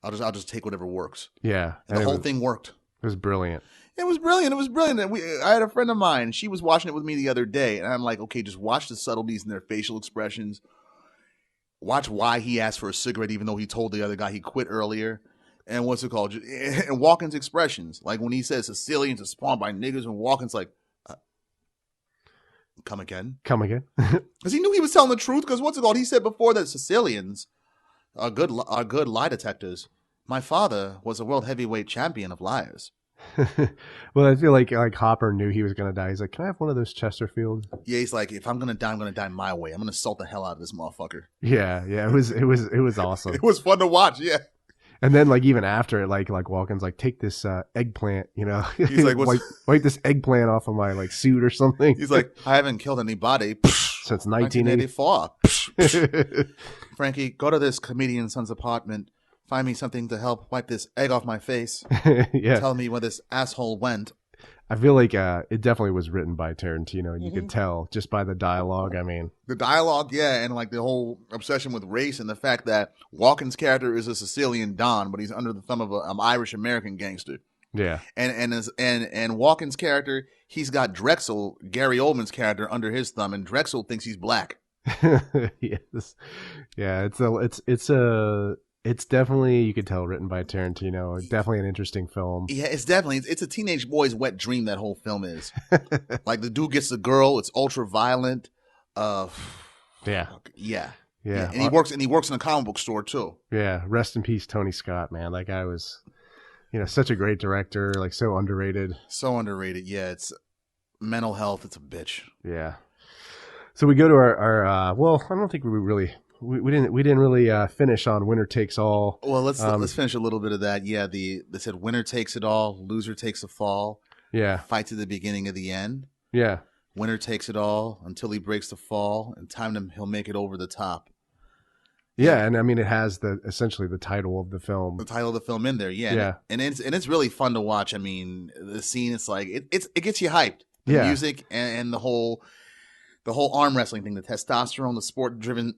I'll just take whatever works. Yeah. And the whole thing worked. It was brilliant. It was brilliant. It was brilliant. I had a friend of mine. She was watching it with me the other day, and I'm like, okay, just watch the subtleties in their facial expressions. Watch why he asked for a cigarette, even though he told the other guy he quit earlier. And what's it called? And Walken's expressions, like when he says Sicilians are spawned by niggers, and Walken's like, "Come again? Come again?" Because he knew he was telling the truth. Because what's it called? He said before that Sicilians are good lie detectors. My father was a world heavyweight champion of liars. Well, I feel like Hopper knew he was gonna die. He's like, "Can I have one of those Chesterfields?" Yeah, he's like, if I'm gonna die my way. I'm gonna salt the hell out of this motherfucker. Yeah. It was awesome. It was fun to watch. Yeah. And then like even after it, like Walken's like, "Take this eggplant," you know. He's like, wipe this eggplant off of my like suit or something. He's like, "I haven't killed anybody since 1984. Frankie, go to this comedian son's apartment. Find me something to help wipe this egg off my face. Yeah. Tell me where this asshole went." I feel like it definitely was written by Tarantino, and you could tell just by the dialogue. I mean, the dialogue, yeah, and like the whole obsession with race and the fact that Walken's character is a Sicilian Don, but he's under the thumb of an Irish American gangster. Yeah, and Walken's character, he's got Drexel, Gary Oldman's character, under his thumb, and Drexel thinks he's black. Yes, yeah, it's definitely, you could tell, written by Tarantino. Definitely an interesting film. Yeah, it's a teenage boy's wet dream, that whole film is. Like, the dude gets the girl, it's ultra violent. Yeah. And he works in a comic book store too. Yeah. Rest in peace, Tony Scott, man. That guy was, such a great director, like so underrated. So underrated. Yeah, it's mental health, it's a bitch. Yeah. So we go to our well, I don't think we didn't really finish on Winner Takes All. Well, let's finish a little bit of that. Yeah, they said winner takes it all, loser takes a fall. Yeah. Fight to the beginning of the end. Yeah. Winner takes it all until he breaks the fall, and he'll make it over the top. Yeah, and I mean it has essentially the title of the film. The title of the film in there, yeah. Yeah. And it's really fun to watch. I mean, the scene, it's like it gets you hyped. The music and the whole arm wrestling thing, the testosterone, the sport driven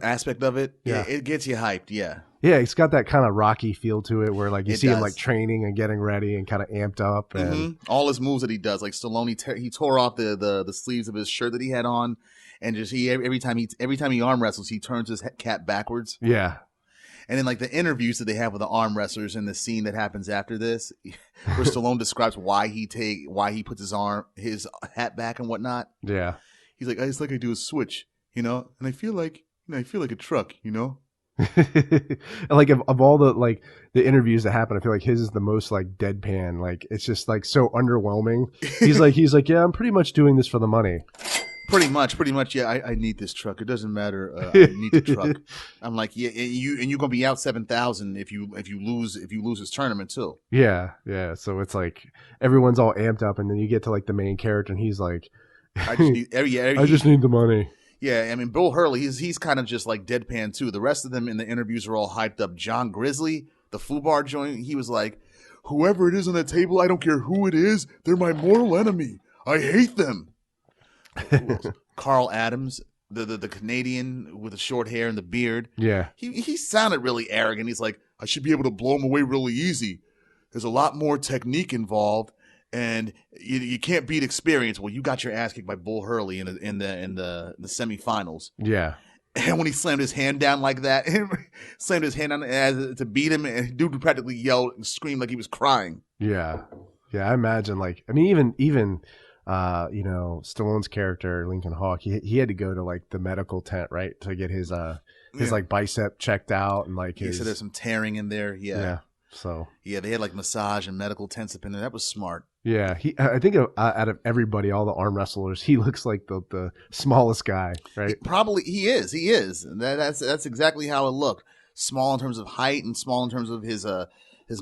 aspect of it. Yeah, it gets you hyped. Yeah. Yeah, it's got that kind of Rocky feel to it, where like you see him like training and getting ready and kind of amped up, and all his moves that he does. Like Stallone, he tore off the sleeves of his shirt that he had on, and just every time he arm wrestles, he turns his cap backwards. Yeah. And then like the interviews that they have with the arm wrestlers and the scene that happens after this, where Stallone describes why he puts his hat back and whatnot. Yeah. He's like, it's like I do a switch, and I feel like a truck, Like of all the interviews that happen, I feel like his is the most like deadpan. Like it's just like so underwhelming. He's like, yeah, I'm pretty much doing this for the money. Pretty much. Yeah, I need this truck. It doesn't matter. I need the truck. I'm like, yeah, you're gonna be out 7,000 if you lose this tournament too. Yeah. So it's like everyone's all amped up, and then you get to like the main character, and he's like, I just need the money. Yeah, I mean, Bill Hurley, he's kind of just like deadpan too. The rest of them in the interviews are all hyped up. John Grizzly, the FUBAR joint, he was like, whoever it is on that table, I don't care who it is, they're my mortal enemy. I hate them. Carl Adams, the Canadian with the short hair and the beard. Yeah. He sounded really arrogant. He's like, I should be able to blow him away really easy. There's a lot more technique involved. And you can't beat experience. Well, you got your ass kicked by Bull Hurley in the semifinals. Yeah. And when he slammed his hand down like that, to beat him, and dude practically yelled and screamed like he was crying. Yeah. I imagine even Stallone's character Lincoln Hawk, he had to go to like the medical tent, right, to get his like bicep checked out, and like he said there's some tearing in there. Yeah. So they had like massage and medical tents up in there. That was smart. Yeah, I think out of everybody, all the arm wrestlers, he looks like the smallest guy, right? Probably he is. That's exactly how it looked. Small in terms of height and small in terms of his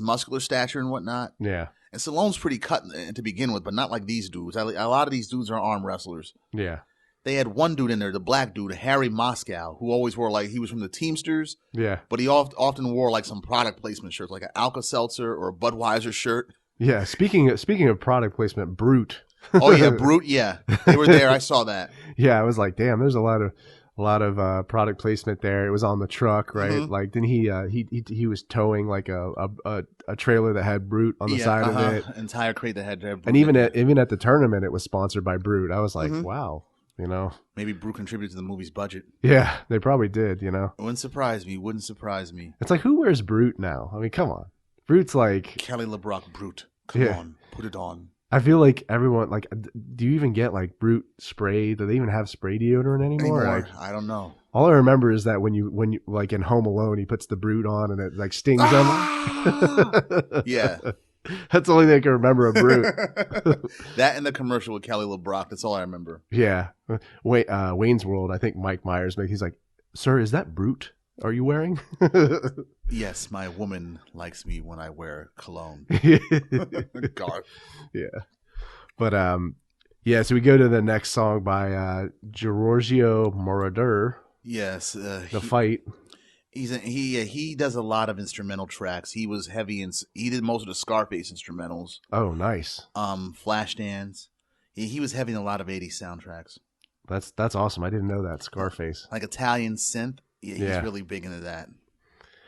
muscular stature and whatnot. Yeah. And Stallone's pretty cut to begin with, but not like these dudes. A lot of these dudes are arm wrestlers. Yeah. they had one dude in there, the black dude, Harry Moscow, who always wore he was from the Teamsters. Yeah. But he often wore some product placement shirts, like an Alka-Seltzer or a Budweiser shirt. Yeah. Speaking of product placement, Brute. Oh yeah, Brute. Yeah, they were there. I saw that. Yeah, I was like, damn, there's a lot of product placement there. It was on the truck, right? Mm-hmm. Like, then he was towing a trailer that had Brute on the side of it, entire crate that had Brute. And even at the tournament, it was sponsored by Brute. I was like, wow, maybe Brute contributed to the movie's budget. Yeah, they probably did. It wouldn't surprise me. It's like, who wears Brute now? I mean, come on, Brute's like Kelly LeBrock Brute. Come on, put it on. I feel like everyone do you even get Brute spray? Do they even have spray deodorant anymore? I don't know. All I remember is that when you in Home Alone, he puts the Brute on and it stings them. Yeah. That's the only thing I can remember of Brute. That and the commercial with Kelly LeBrock. That's all I remember. Yeah. Wayne's World, I think Mike Myers, he's like, "Sir, is that Brute are you wearing?" Yes, my woman likes me when I wear cologne. God. Yeah. But so we go to the next song by Giorgio Moroder. Yes. The Fight. He does a lot of instrumental tracks. He was heavy and he did most of the Scarface instrumentals. Oh, nice. Flashdance. He was heavy in a lot of 80s soundtracks. That's awesome. I didn't know that. Scarface. Like Italian synth. He's really big into that.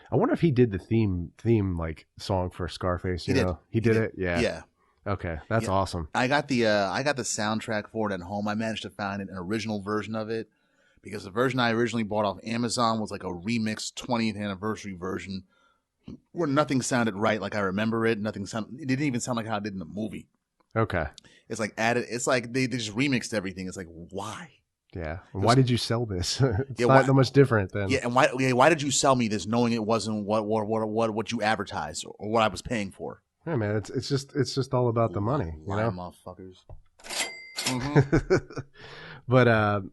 I wonder if he did the theme song for Scarface. He did it. Yeah. Yeah. Okay, that's awesome. I got the soundtrack for it at home. I managed to find an original version of it because the version I originally bought off Amazon was like a remixed 20th anniversary version where nothing sounded right like I remember it. It didn't even sound like how it did in the movie. Okay. It's like added. It's like they just remixed everything. It's like, why? Yeah. Why did you sell this? It's not that much different than. Yeah, and why did you sell me this knowing it wasn't what you advertised or what I was paying for? Yeah, man, it's just all about the money, motherfuckers. But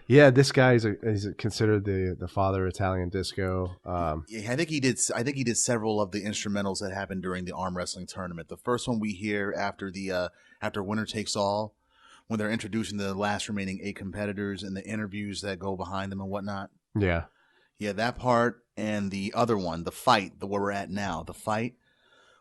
this guy is considered the father of Italian disco. I think he did several of the instrumentals that happened during the arm wrestling tournament. The first one we hear after Winner Takes All, when they're introducing the last remaining 8 competitors and the interviews that go behind them and whatnot. Yeah, that part, and the other one, the fight, where we're at now, the fight.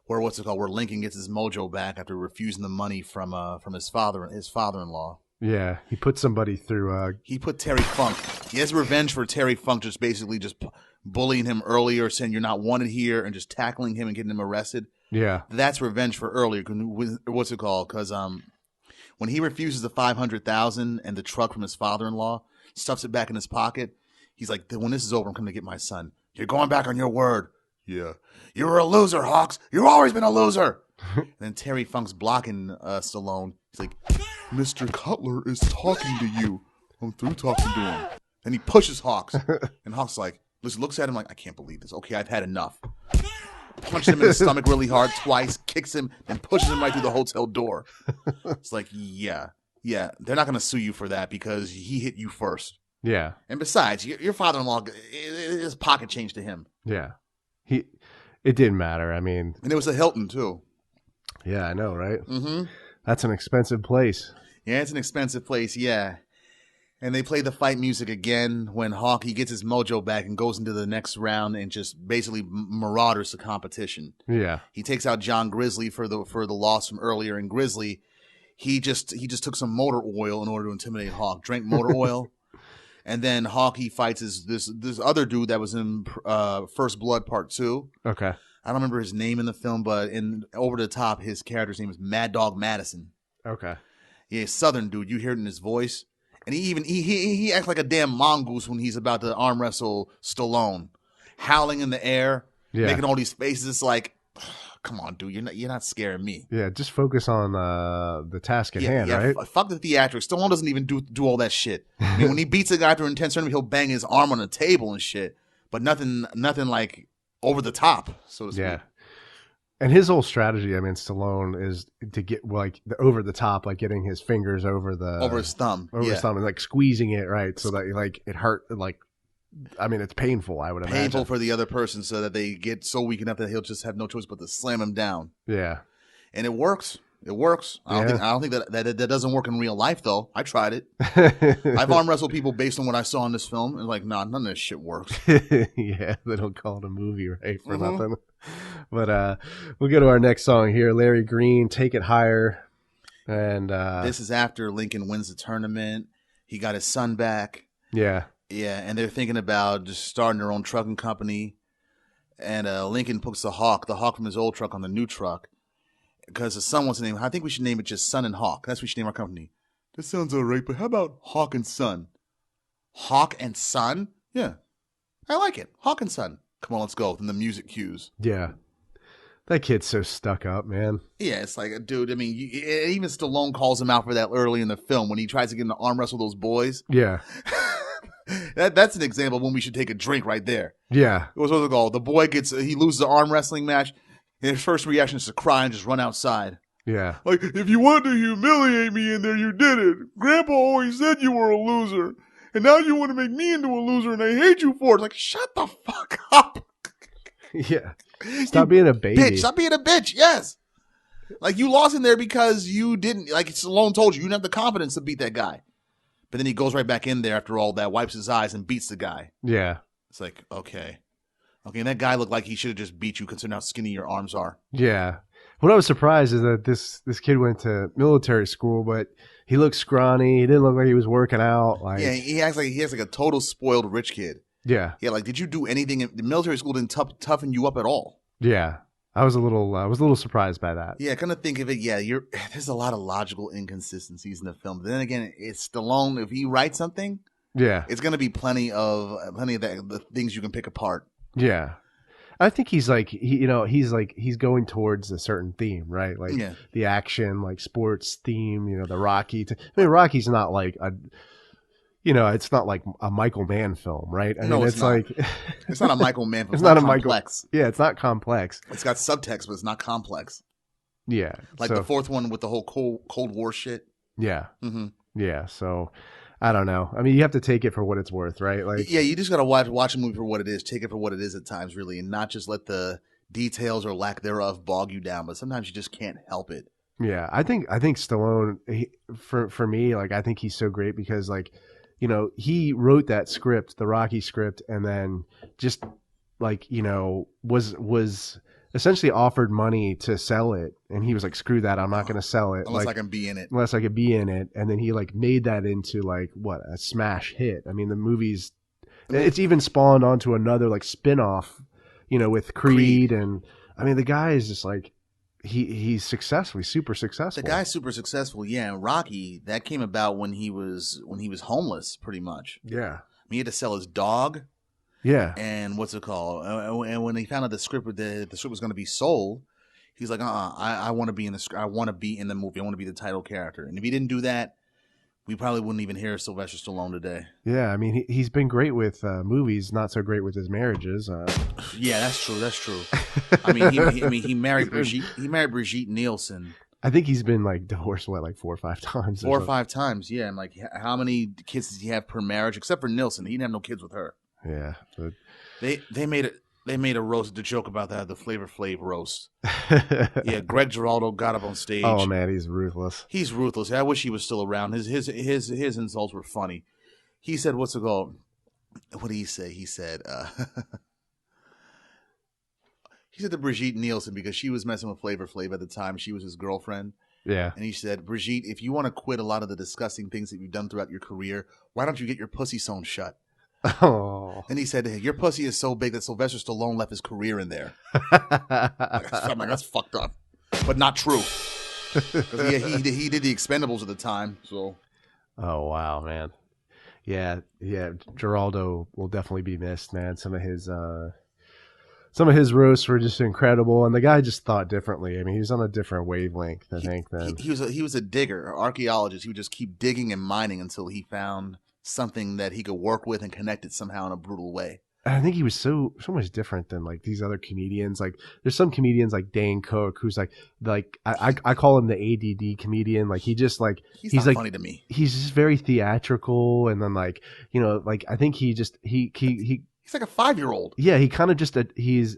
Where where Lincoln gets his mojo back after refusing the money from his father-in-law. Yeah, he put somebody through. He put Terry Funk. He has revenge for Terry Funk just bullying him earlier, saying you're not wanted here, and just tackling him and getting him arrested. Yeah, that's revenge for earlier. Because when he refuses the $500,000 and the truck from his father-in-law, stuffs it back in his pocket. He's like, when this is over, I'm coming to get my son. You're going back on your word. Yeah. You were a loser, Hawks. You've always been a loser. And then Terry Funk's blocking Stallone. He's like, Mr. Cutler is talking to you. I'm through talking to him. And he pushes Hawks. And Hawks looks at him like, I can't believe this. Okay, I've had enough. Punches him in the stomach really hard twice, kicks him, then pushes him right through the hotel door. It's like, yeah. They're not going to sue you for that because he hit you first. Yeah. And besides, your father-in-law is pocket change to him. Yeah. It didn't matter. I mean, and it was a Hilton too. Yeah, I know, right? Mm-hmm. That's an expensive place. Yeah, it's an expensive place. Yeah, and they play the fight music again when he gets his mojo back and goes into the next round and just basically marauders the competition. Yeah, he takes out John Grizzly for the loss from earlier. And Grizzly, he just took some motor oil in order to intimidate Hawk. Drank motor oil. And then he fights this other dude that was in First Blood Part 2. Okay. I don't remember his name in the film, but in Over the Top, his character's name is Mad Dog Madison. Okay. Yeah, Southern dude. You hear it in his voice. And he acts like a damn mongoose when he's about to arm wrestle Stallone. Howling in the air, making all these faces. It's like, come on, dude. You're not scaring me. Yeah, just focus on the task at hand, right? Fuck the theatrics. Stallone doesn't even do all that shit. I mean, when he beats a guy through intense tournament, he'll bang his arm on the table and shit. But nothing like over the top, so to speak. Yeah. And his whole strategy, I mean, Stallone, is to get the over the top, like getting his fingers over his thumb, his thumb, and squeezing it right so that it hurt. I mean, it's painful. I would imagine painful for the other person, so that they get so weak enough that he'll just have no choice but to slam him down. Yeah, and it works. It works. I don't think that doesn't work in real life though. I tried it. I've arm wrestled people based on what I saw in this film, and like, nah, none of this shit works. Yeah, they don't call it a movie, right? For nothing. But we'll go to our next song here. Larry Green, "Take It Higher," and this is after Lincoln wins the tournament. He got his son back. Yeah, and they're thinking about just starting their own trucking company. And Lincoln puts the Hawk from his old truck on the new truck. Because the son wants to name it. I think we should name it just Son and Hawk. That's what we should name our company. That sounds all right, but how about Hawk and Son? Hawk and Son? Yeah. I like it. Hawk and Son. Come on, let's go. Then the music cues. Yeah. That kid's so stuck up, man. Yeah, it's like, dude, I mean, even Stallone calls him out for that early in the film when he tries to get in the arm wrestle those boys. Yeah. That's an example of when we should take a drink right there. Yeah. What's it called? The boy he loses the arm wrestling match. And his first reaction is to cry and just run outside. Yeah. Like, if you wanted to humiliate me in there, you did it. Grandpa always said you were a loser. And now you want to make me into a loser and I hate you for it. Like, shut the fuck up. Yeah. Stop being a baby. Bitch, stop being a bitch, yes. Like, you lost in there because you didn't, like Stallone told you didn't have the confidence to beat that guy. But then he goes right back in there after all that, wipes his eyes and beats the guy. Yeah. It's like, okay. Okay, and that guy looked like he should have just beat you considering how skinny your arms are. Yeah. What I was surprised is that this kid went to military school, but he looked scrawny. He didn't look like he was working out. Like, yeah, he has like a total spoiled rich kid. Yeah. Yeah, like, did you do anything? The military school didn't toughen you up at all. Yeah. I was a little surprised by that. Yeah, kind of think of it. Yeah, there's a lot of logical inconsistencies in the film. But then again, it's Stallone. If he writes something, yeah, it's going to be plenty of the things you can pick apart. Yeah. I think he's like, he's going towards a certain theme, right? Like the action, like sports theme, the Rocky. I mean, Rocky's not like it's not like a Michael Mann film, right? I mean, it's like, it's not a Michael Mann film. It's not complex. Yeah, it's not complex. It's got subtext, but it's not complex. Yeah. Like the fourth one with the whole Cold War shit. Yeah. Mm-hmm. Yeah. So I don't know. I mean, you have to take it for what it's worth, right? Like, yeah, you just got to watch a movie for what it is. Take it for what it is at times, really, and not just let the details or lack thereof bog you down. But sometimes you just can't help it. Yeah, I think Stallone, for me, like, I think he's so great because, like, he wrote that script, the Rocky script, and then just like, was essentially offered money to sell it, and he was like, "Screw that, I'm not going to sell it unless I can be in it." Unless I could be in it, and then he like made that into like a smash hit. I mean, the movie's it's even spawned onto another like spin-off, with Creed, and I mean, the guy is just like he's successful, he's super successful. The guy's super successful, yeah. And Rocky, that came about when he was homeless, pretty much. Yeah, I mean, he had to sell his dog. Yeah, and what's it called? And when he found out the script was going to be sold, he's like, I want to be in the I want to be in the movie. I want to be the title character. And if he didn't do that, we probably wouldn't even hear Sylvester Stallone today. Yeah, I mean, he's been great with movies, not so great with his marriages. Yeah, that's true. That's true. I mean, he married Brigitte. He married Brigitte Nielsen. I think he's been like divorced 4 or 5 times. 4 or 5 times, yeah. And like, how many kids does he have per marriage? Except for Nielsen, he didn't have no kids with her. Yeah, but they made a roast, the joke about that, the Flavor Flav roast. Yeah, Greg Giraldo got up on stage. Oh man, he's ruthless. He's ruthless. I wish he was still around. His insults were funny. He said, "What's it called?" What did he say? He said, he said to Brigitte Nielsen, because she was messing with Flavor Flav at the time. She was his girlfriend. Yeah. And he said, "Brigitte, if you want to quit a lot of the disgusting things that you've done throughout your career, why don't you get your pussy sewn shut?" Oh. And he said, "Hey, your pussy is so big that Sylvester Stallone left his career in there." I'm like, that's fucked up, but not true. Because he did the Expendables at the time. So. Oh wow, man. Yeah. Giraldo will definitely be missed, man. Some of his roasts were just incredible, and the guy just thought differently. I mean, he was on a different wavelength, I think. Then he was a digger, an archaeologist. He would just keep digging and mining until he found something that he could work with and connect it somehow in a brutal way. I think he was so much different than like these other comedians. Like there's some comedians like Dane Cook who's like I call him the ADD comedian. Like he just like he's not like funny to me. He's just very theatrical, and then like like I think he's like a 5-year-old. Yeah, he kind of just he's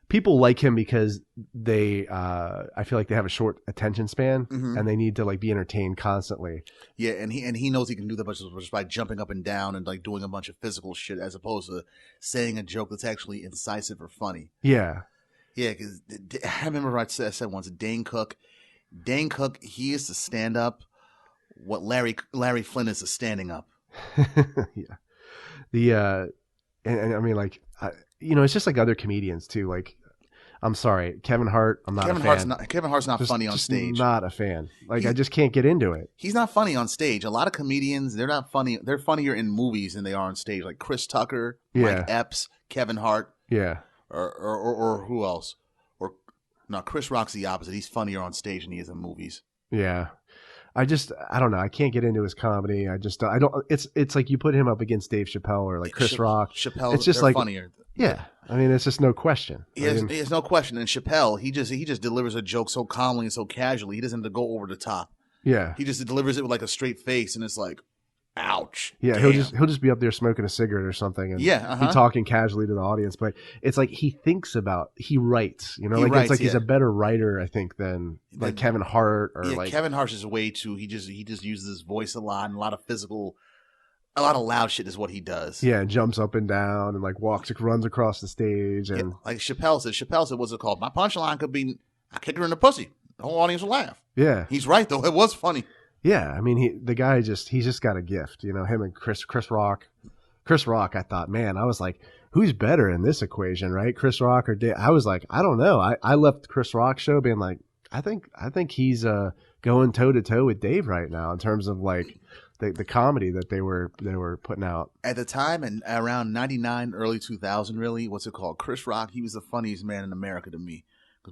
people like him because they I feel like they have a short attention span and they need to like be entertained constantly. Yeah, and he knows he can do that just by jumping up and down and like doing a bunch of physical shit as opposed to saying a joke that's actually incisive or funny. Yeah. Yeah, because I remember I said once, Dane Cook, he is to stand up what Larry Flynn is to standing up. Yeah. The and I mean like it's just like other comedians too. Like I'm sorry, Kevin Hart. I'm not a fan. Kevin Hart's not funny on stage. Not a fan. Like I just can't get into it. He's not funny on stage. A lot of comedians, they're not funny. They're funnier in movies than they are on stage. Like Chris Tucker, Mike Epps, Kevin Hart. Yeah. Or who else? Or no, Chris Rock's the opposite. He's funnier on stage than he is in movies. Yeah. I don't know. I can't get into his comedy. I don't. It's like you put him up against Dave Chappelle or like Chris Rock. Chappelle, it's just they're like funnier. Yeah, I mean, it's just no question. There's no question. And Chappelle, he just delivers a joke so calmly and so casually. He doesn't have to go over the top. Yeah, he just delivers it with like a straight face, and it's like, ouch. Yeah, damn. he'll just be up there smoking a cigarette or something, and be talking casually to the audience. But it's like he writes. He's a better writer, I think, than like Kevin Hart or like Kevin Hart's is way too. He just uses his voice a lot and a lot of physical. A lot of loud shit is what he does. Yeah, and jumps up and down and like runs across the stage. And like Chappelle said, what's it called? My punchline could be, I kicked her in the pussy. The whole audience will laugh. Yeah. He's right, though. It was funny. Yeah. I mean, he's just got a gift. Him and Chris Rock. Chris Rock, I thought, man, I was like, who's better in this equation, right? Chris Rock or Dave? I was like, I don't know. I left Chris Rock's show being like, I think he's going toe-to-toe with Dave right now in terms of like, the comedy that they were putting out at the time, and around 99, early 2000, really. What's it called? Chris Rock. He was the funniest man in America to me.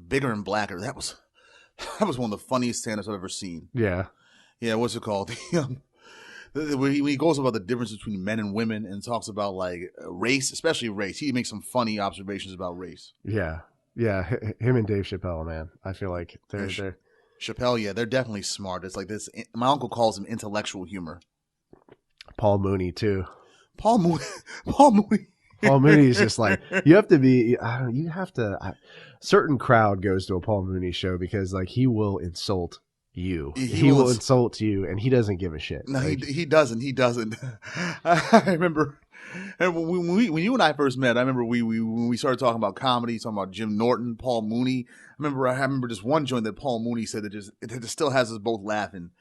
Bigger and Blacker. That was one of the funniest stand-ups I've ever seen. Yeah. What's it called? When he goes about the difference between men and women and talks about like race, especially race. He makes some funny observations about race. Yeah. Him and Dave Chappelle, man. I feel like they're. Chappelle, they're definitely smart. It's like this. My uncle calls him intellectual humor. Paul Mooney too. Paul Mooney. Paul Mooney is just like you have to be. Certain crowd goes to a Paul Mooney show because like he will insult you. He will insult you, and he doesn't give a shit. No, like, he doesn't. He doesn't. I remember. And when you and I first met, I remember when we started talking about comedy, talking about Jim Norton, Paul Mooney. I remember just one joint that Paul Mooney said that just still has us both laughing.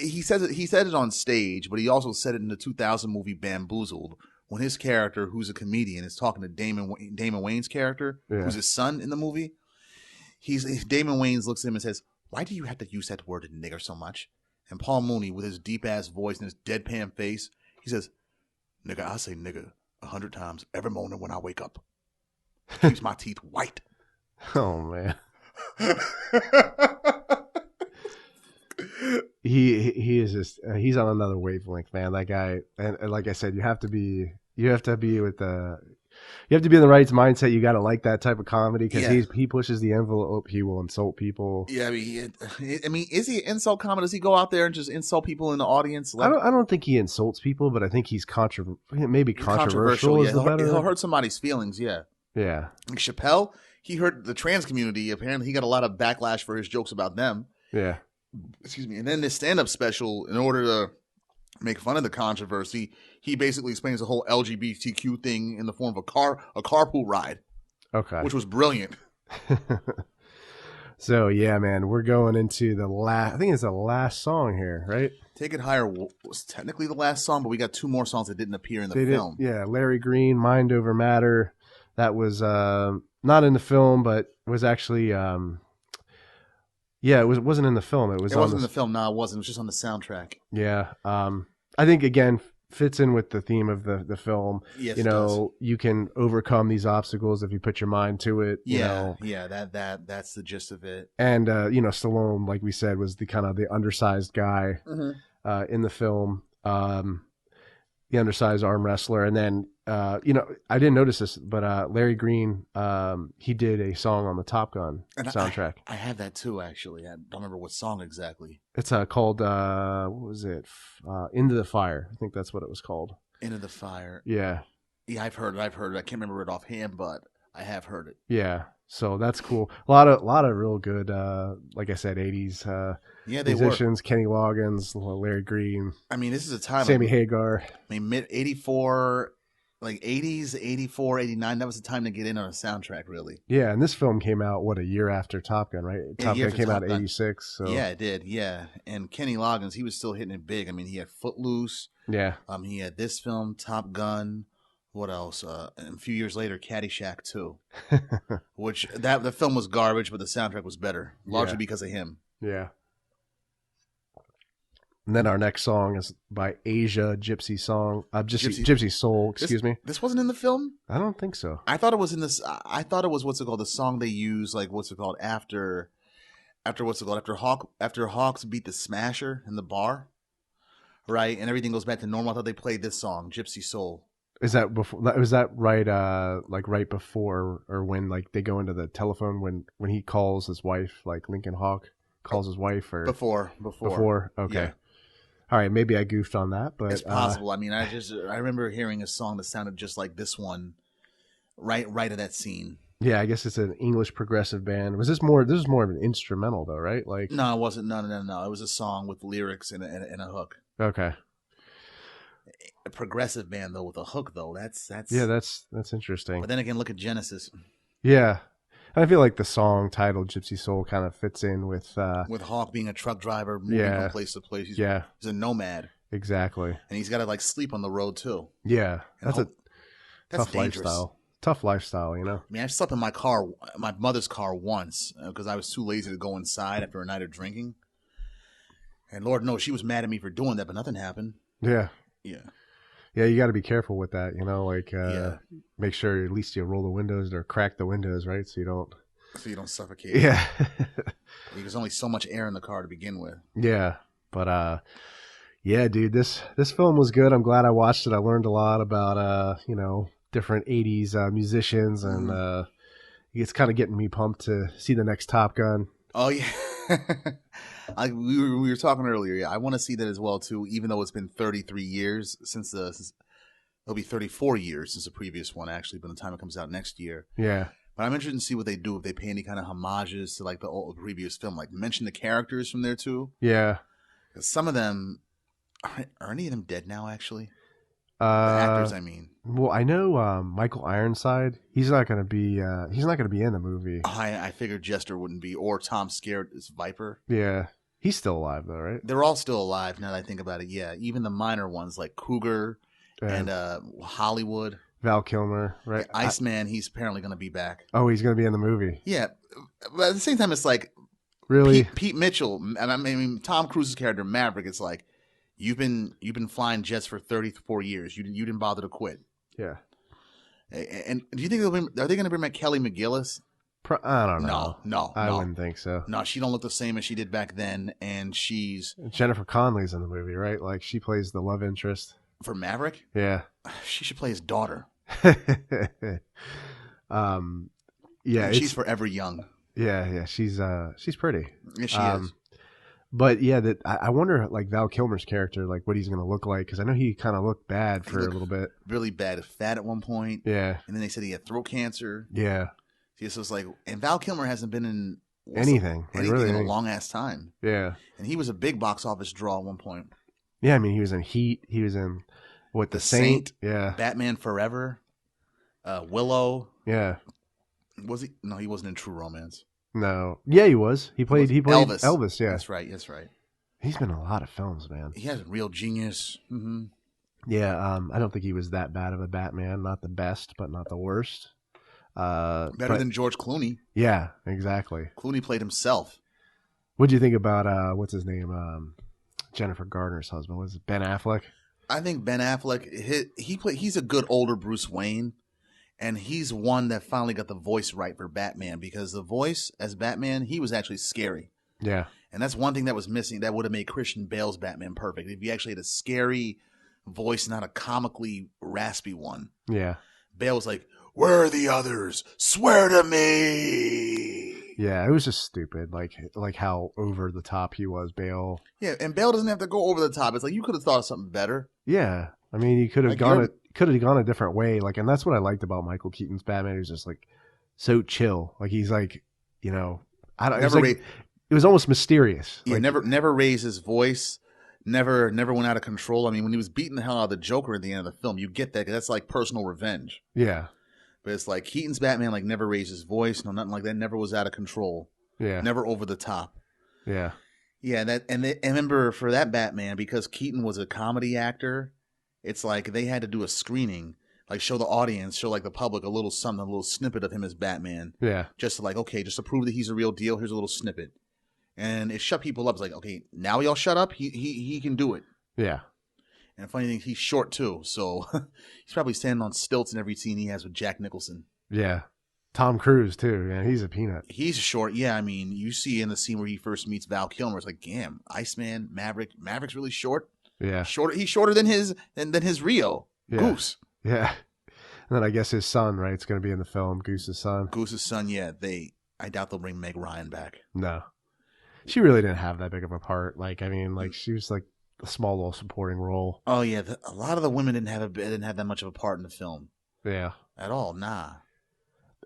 He said it on stage, but he also said it in the 2000 movie Bamboozled when his character, who's a comedian, is talking to Damon Wayans' character, who's his son in the movie. Damon Wayans looks at him and says, "Why do you have to use that word nigger so much?" And Paul Mooney, with his deep ass voice and his deadpan face, he says, "Nigga, I say nigga 100 times every morning when I wake up. Keeps my teeth white." Oh man. He is just he's on another wavelength, man. That guy, and like I said, you have to be with the. You have to be in the right mindset. You got to like that type of comedy because he pushes the envelope. He will insult people. Yeah, I mean, is he an insult comic? Does he go out there and just insult people in the audience? Like, I don't think he insults people, but I think he's maybe controversial. Yeah. He'll hurt somebody's feelings. Yeah. Yeah. Like Chappelle, he hurt the trans community. Apparently, he got a lot of backlash for his jokes about them. Yeah. Excuse me. And then this stand-up special, in order to make fun of the controversy, he basically explains the whole LGBTQ thing in the form of a carpool ride. Okay. Which was brilliant. So, yeah, man, we're going into I think it's the last song here, right? Take It Higher was technically the last song, but we got two more songs that didn't appear in the film. Yeah, Larry Green, Mind Over Matter. That was not in the film, but was actually... Yeah, it wasn't in the film. It wasn't in the film. No, it wasn't. It was just on the soundtrack. Yeah. I think, again, fits in with the theme of the film. Yes, you can overcome these obstacles if you put your mind to it. Yeah, that's the gist of it. And, Stallone, like we said, was the kind of the undersized guy in the film. The undersized arm wrestler. And then, I didn't notice this, but Larry Green, he did a song on the Top Gun soundtrack. I have that too, actually. I don't remember what song exactly. It's called, what was it? Into the Fire. I think that's what it was called. Into the Fire. Yeah. Yeah, I've heard it. I can't remember it offhand, but I have heard it. Yeah. So that's cool. A lot of real good, like I said, 80s Yeah, they musicians. were. Kenny Loggins, Larry Green, I mean, this is a time Sammy like, Hagar. I mean, mid 84, like 80s, 84, 89. That was the time to get in on a soundtrack, really. Yeah, and this film came out, what, a year after Top Gun, right? Yeah, Top year Gun after came out Top in Gun. 86. So. Yeah, it did. Yeah. And Kenny Loggins, he was still hitting it big. I mean, he had Footloose. Yeah. He had this film, Top Gun. What else? And a few years later, Caddyshack 2. Which, the film was garbage, but the soundtrack was better. Largely because of him. Yeah. And then our next song is by Asia, Gypsy Soul, excuse me. This wasn't in the film? I don't think so. I thought it was in this. I thought it was the song they use, like after Hawks beat the Smasher in the bar, right? And everything goes back to normal. I thought they played this song, Gypsy Soul. Is that before? Was that right? Like right before, or when like they go into the telephone when he calls his wife, like Lincoln Hawk calls his wife, or before. Okay. Yeah. All right, maybe I goofed on that, but it's possible. I mean, I remember hearing a song that sounded just like this one, right at that scene. Yeah, I guess it's an English progressive band. This is more of an instrumental though, right? Like no, it wasn't. No. It was a song with lyrics and a hook. Okay. A progressive band though with a hook though. That's interesting. But then again, look at Genesis. Yeah. I feel like the song titled Gypsy Soul kind of fits in with Hawk being a truck driver, moving from place to place. He's a nomad. Exactly. And he's got to like sleep on the road too. Yeah. That's tough dangerous. Lifestyle. Tough lifestyle, you know. I mean, I slept in my mother's car once because I was too lazy to go inside after a night of drinking. And Lord knows she was mad at me for doing that, but nothing happened. Yeah. Yeah. Yeah, you got to be careful with that, you know, like make sure at least you roll the windows or crack the windows, right? So you don't suffocate. Yeah. There's only so much air in the car to begin with. Yeah. But yeah, dude, this film was good. I'm glad I watched it. I learned a lot about different 80s musicians, and it's kind of getting me pumped to see the next Top Gun. Oh yeah. We were talking earlier. Yeah, I want to see that as well too. Even though it's been 33 years since it'll be 34 years since the previous one actually, by the time it comes out next year. Yeah. But I'm interested to see what they do, if they pay any kind of homages to like the old previous film, like mention the characters from there too. Yeah. Because some of them are any of them dead now? Actually, the actors. I mean. Well, I know Michael Ironside. He's not going to be. He's not going to be in the movie. I figured Jester wouldn't be, or Tom Skerritt as Viper. Yeah. He's still alive, though, right? They're all still alive now that I think about it. Yeah, even the minor ones like Cougar and Hollywood. Val Kilmer, right? Yeah, Iceman, he's apparently going to be back. Oh, he's going to be in the movie. Yeah, but at the same time, it's like really Pete Mitchell. And I mean, Tom Cruise's character Maverick. It's like you've been flying jets for 34 years. You didn't bother to quit. Yeah. And do you think are they going to bring back Kelly McGillis? I don't know. No, I wouldn't think so. No, she don't look the same as she did back then, and she's Jennifer Connelly's in the movie, right? Like she plays the love interest for Maverick. Yeah, she should play his daughter. Yeah, and she's forever young. Yeah, she's pretty. Yeah, she is. But yeah, that I wonder, like Val Kilmer's character, like what he's gonna look like, because I know he kind of looked bad for a little bit. Really bad, fat at one point. Yeah, and then they said he had throat cancer. Yeah. So it's like, and Val Kilmer hasn't been in anything in a long ass time. Yeah, and he was a big box office draw at one point. Yeah, I mean he was in Heat. He was in The Saint. Yeah, Batman Forever, Willow. Yeah, was he? No, he wasn't in True Romance. No, yeah, he was. He played Elvis. Elvis. Yeah, that's right. He's been in a lot of films, man. He has Real Genius. Mm-hmm. Yeah, I don't think he was that bad of a Batman. Not the best, but not the worst. Better than George Clooney. Yeah, exactly. Clooney played himself. What do you think about what's his name? Jennifer Garner's husband. Was it Ben Affleck? I think Ben Affleck. He's a good older Bruce Wayne, and he's one that finally got the voice right for Batman, because the voice as Batman, he was actually scary. Yeah, and that's one thing that was missing. That would have made Christian Bale's Batman perfect if you actually had a scary voice, not a comically raspy one. Yeah, Bale was like, "Where are the others? Swear to me." Yeah, it was just stupid. Like how over the top he was, Bale. Yeah, and Bale doesn't have to go over the top. It's like you could have thought of something better. Yeah, I mean, he could have gone a different way. Like, and that's what I liked about Michael Keaton's Batman. He was just like so chill. Like he's like, you know, I don't. Never It was almost mysterious. Yeah, Like, never raised his voice. Never went out of control. I mean, when he was beating the hell out of the Joker at the end of the film, you get that 'cause that's like personal revenge. Yeah. But it's like Keaton's Batman, like never raised his voice, no nothing like that. Never was out of control. Yeah. Never over the top. Yeah. Yeah, and remember for that Batman, because Keaton was a comedy actor, it's like they had to do a screening, like show the audience, show like the public a little something, a little snippet of him as Batman. Yeah. Just to like, okay, just to prove that he's a real deal, here's a little snippet. And it shut people up. It's like, okay, now y'all shut up. He can do it. Yeah. And the funny thing, he's short too, so he's probably standing on stilts in every scene he has with Jack Nicholson. Yeah. Tom Cruise too. Yeah, he's a peanut. He's short. Yeah, I mean, you see in the scene where he first meets Val Kilmer, it's like, damn, Iceman, Maverick. Maverick's really short. Yeah. Shorter. He's shorter than his Rio. Yeah. Goose. Yeah. And then I guess his son, right? It's going to be in the film, Goose's son. Goose's son. Yeah, I doubt they'll bring Meg Ryan back. No. She really didn't have that big of a part. Like, I mean, like she was like a small little supporting role. Oh yeah, a lot of the women didn't have that much of a part in the film. Yeah. At all. Nah.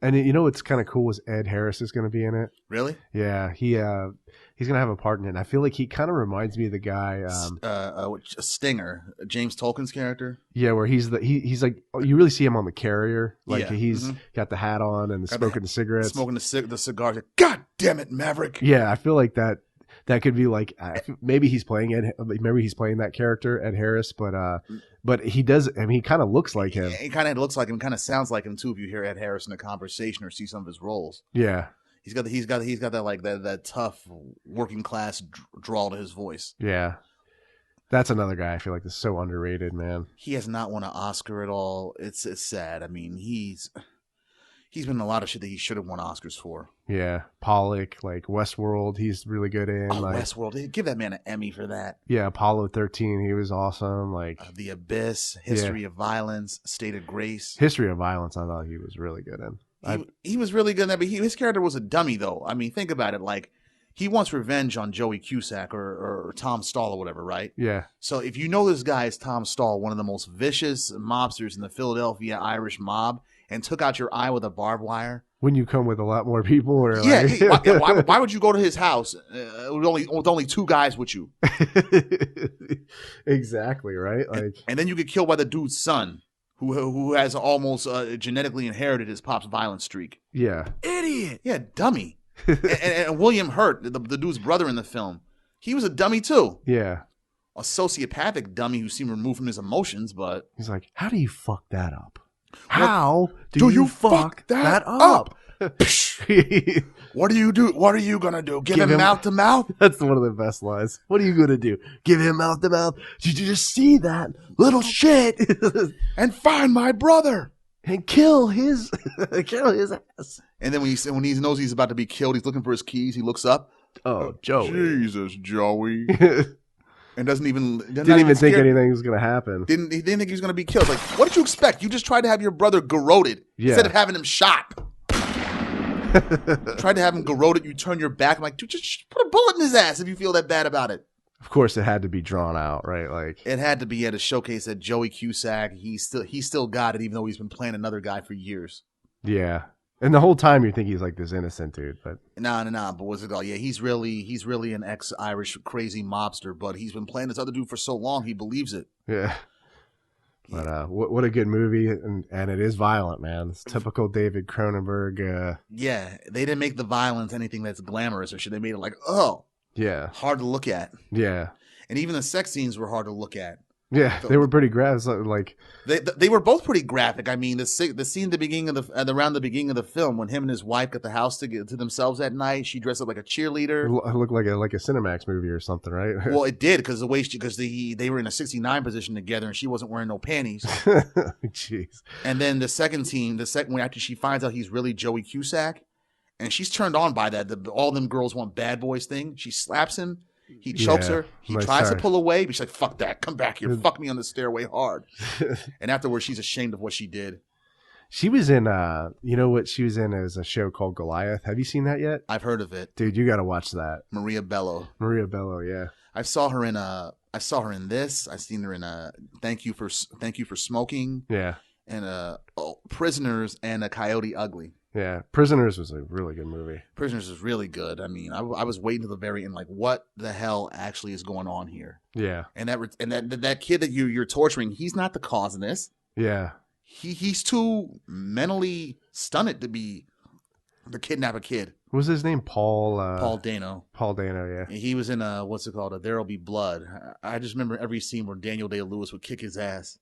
And you know what's kind of cool is Ed Harris is going to be in it. Really? Yeah, he's going to have a part in it. And I feel like he kind of reminds me of the guy. Stinger, James Tolkien's character. Yeah, where he's like, you really see him on the carrier. Like Yeah. he's got the hat on and smoking the cigarettes. Smoking the cigars. God damn it, Maverick. Yeah, I feel like that could be like maybe he's playing that character, Ed Harris, but he does. I mean, he kind of looks like him. He kind of looks like him, kind of sounds like him too. If you hear Ed Harris in a conversation or see some of his roles, Yeah, he's got that like that tough working class drawl to his voice. yeah. That's another guy I feel like is so underrated, man. He has not won an Oscar at all. It's sad. I mean, he's been in a lot of shit that he should have won Oscars for. Yeah, Pollock, like Westworld, he's really good in. Oh, like, Westworld, give that man an Emmy for that. Yeah, Apollo 13, he was awesome. Like The Abyss, History of Violence, State of Grace. History of Violence, I thought he was really good in. He was really good in that, but his character was a dummy, though. I mean, think about it. Like, he wants revenge on Joey Cusack or Tom Stahl or whatever, right? Yeah. So if you know this guy is Tom Stahl, one of the most vicious mobsters in the Philadelphia Irish mob, and took out your eye with a barbed wire. Wouldn't you come with a lot more people? Or Why would you go to his house with only two guys with you? Exactly, right? Like, and then you get killed by the dude's son, who has almost genetically inherited his pop's violent streak. Yeah. Idiot. Yeah, dummy. and William Hurt, the dude's brother in the film, he was a dummy too. Yeah. A sociopathic dummy who seemed removed from his emotions, but he's like, how do you fuck that up? How do you fuck that up? What do you do? What are you gonna do? Give him mouth to mouth? That's one of the best lines. What are you gonna do? Give him mouth to mouth? Did you just see that little shit? And find my brother and kill his ass. And then when he knows he's about to be killed, he's looking for his keys. He looks up. Oh, Joey! Jesus, Joey! And didn't even think anything was going to happen. He didn't think he was going to be killed. Like, what did you expect? You just tried to have your brother garroted instead of having him shot. Tried to have him garroted. You turn your back. I'm like, dude, just put a bullet in his ass if you feel that bad about it. Of course, it had to be drawn out, right? Like it had to be at a showcase that Joey Cusack. He still got it, even though he's been playing another guy for years. Yeah. And the whole time you think he's like this innocent dude, but no. But what's it called? Yeah, he's really an ex-Irish crazy mobster, but he's been playing this other dude for so long he believes it. Yeah. But what a good movie, and it is violent, man. It's typical David Cronenberg. Yeah, they didn't make the violence anything that's glamorous or shit. They made it like, hard to look at. Yeah. And even the sex scenes were hard to look at. Yeah, they were pretty graphic. Like they were both pretty graphic. I mean, the scene at the beginning of around the beginning of the film when him and his wife got the house to themselves at night. She dressed up like a cheerleader. It looked like a Cinemax movie or something, right? Well, it did because they were in a 69 position together and she wasn't wearing no panties. Jeez. And then the second scene, when after she finds out he's really Joey Cusack, and she's turned on by that. All them girls want bad boys thing. She slaps him. He chokes her. He tries to pull away, but she's like, fuck that. Come back here. Fuck me on the stairway hard. And afterwards, she's ashamed of what she did. She was in, you know what she was in as a show called Goliath. Have you seen that yet? I've heard of it. Dude, you got to watch that. Maria Bello, yeah. I saw her in this. I've seen her in Thank You for Smoking. Yeah. And Prisoners and A Coyote Ugly. Yeah, Prisoners was a really good movie. Prisoners is really good. I mean, I was waiting to the very end, like, what the hell actually is going on here? Yeah. And that kid that you're torturing, he's not the cause of this. Yeah. He's too mentally stunted to be the kidnapper kid. What was his name? Paul Dano. Paul Dano, yeah. He was in what's it called? There'll Be Blood. I just remember every scene where Daniel Day-Lewis would kick his ass.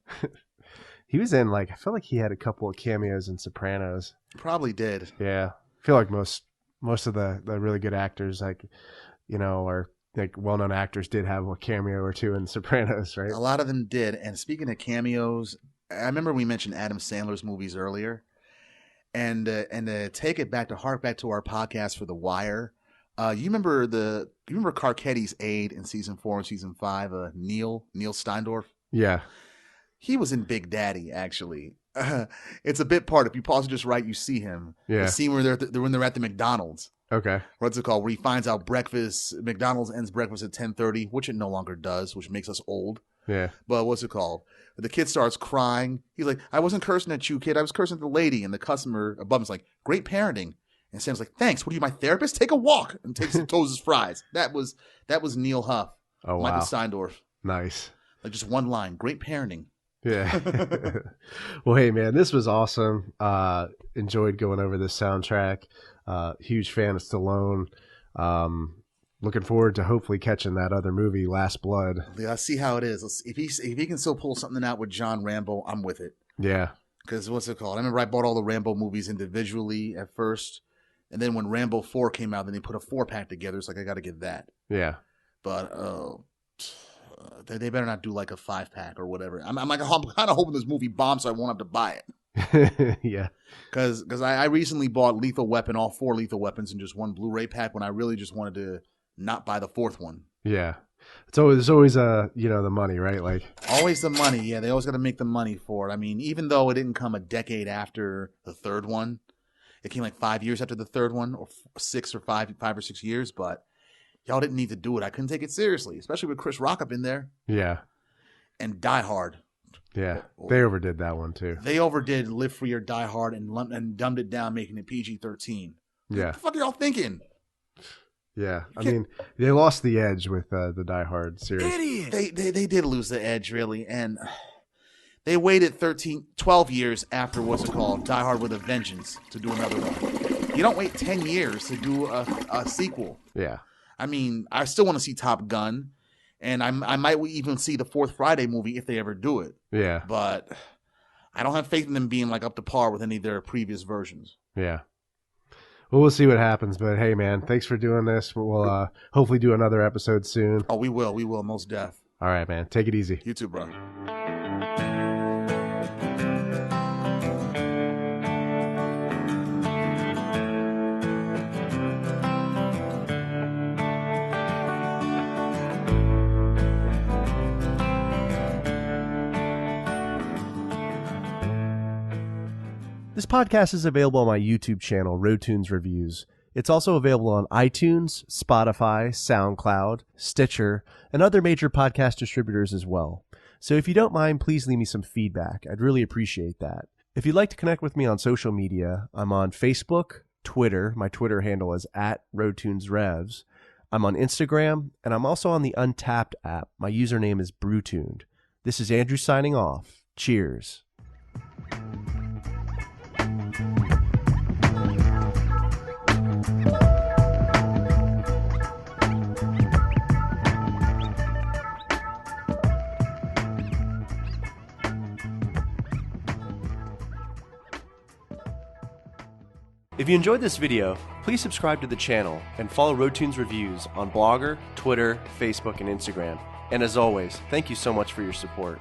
He was in, like, I feel like he had a couple of cameos in Sopranos. Probably did. Yeah. I feel like most of the really good actors, like, you know, or like well-known actors did have a cameo or two in Sopranos, right? A lot of them did. And speaking of cameos, I remember we mentioned Adam Sandler's movies earlier. And to take it back, to hark back to our podcast for The Wire, you remember Carcetti's aide in season 4 and season 5, Neil Steindorf? Yeah. He was in Big Daddy, actually. It's a bit part. If you pause it just right, you see him. Yeah. The scene where they're at the McDonald's. Okay. What's it called? Where he finds out McDonald's ends breakfast at 10:30, which it no longer does, which makes us old. Yeah. But what's it called? The kid starts crying. He's like, I wasn't cursing at you, kid. I was cursing at the lady. And the customer above him's like, great parenting. And Sam's like, thanks. What are you, my therapist? Take a walk. And takes Toes' fries. That was Neil Huff. Oh, wow. Michael Steindorf. Nice. Like just one line. Great parenting. Yeah. Well, hey, man, this was awesome. Enjoyed going over this soundtrack. Huge fan of Stallone. Looking forward to hopefully catching that other movie, Last Blood. Yeah, see how it is. If he can still pull something out with John Rambo, I'm with it. Yeah. Because what's it called? I remember I bought all the Rambo movies individually at first. And then when Rambo 4 came out, then they put a 4-pack together. It's like, I got to get that. Yeah. But they better not do like a 5-pack or whatever. I'm kind of hoping this movie bombs so I won't have to buy it. Yeah. Because I recently bought Lethal Weapon, all 4 Lethal Weapons in just one Blu-ray pack when I really just wanted to not buy the 4th one. Yeah. There's always the money, right? Like always the money. Yeah, they always got to make the money for it. I mean, even though it didn't come a decade after the 3rd one, it came like 5 years after the 3rd one, or 5 or 6 years. But y'all didn't need to do it. I couldn't take it seriously, especially with Chris Rock up in there. Yeah. And Die Hard. Yeah, they overdid that one too. They overdid Live Free or Die Hard and dumbed it down, making it PG-13. Yeah. What the fuck are y'all thinking? Yeah, I mean, they lost the edge with the Die Hard series. Idiot. They did lose the edge, really, and they waited 12 years after, what's it called, Die Hard with a Vengeance to do another one. You don't wait 10 years to do a sequel. Yeah. I mean, I still want to see Top Gun, and I might even see the 4th Friday movie if they ever do it. Yeah. But I don't have faith in them being like up to par with any of their previous versions. Yeah. Well, we'll see what happens, but hey, man, thanks for doing this. We'll hopefully do another episode soon. Oh, we will, most def. All right, man, take it easy. You too, bro. This podcast is available on my YouTube channel, Rotunes Reviews. It's also available on iTunes, Spotify, SoundCloud, Stitcher, and other major podcast distributors as well. So if you don't mind, please leave me some feedback. I'd really appreciate that. If you'd like to connect with me on social media, I'm on Facebook, Twitter. My Twitter handle is @RotunesRevs. I'm on Instagram, and I'm also on the Untapped app. My username is Brewtuned. This is Andrew signing off. Cheers. If you enjoyed this video, please subscribe to the channel and follow Rotunes Reviews on Blogger, Twitter, Facebook, and Instagram. And as always, thank you so much for your support.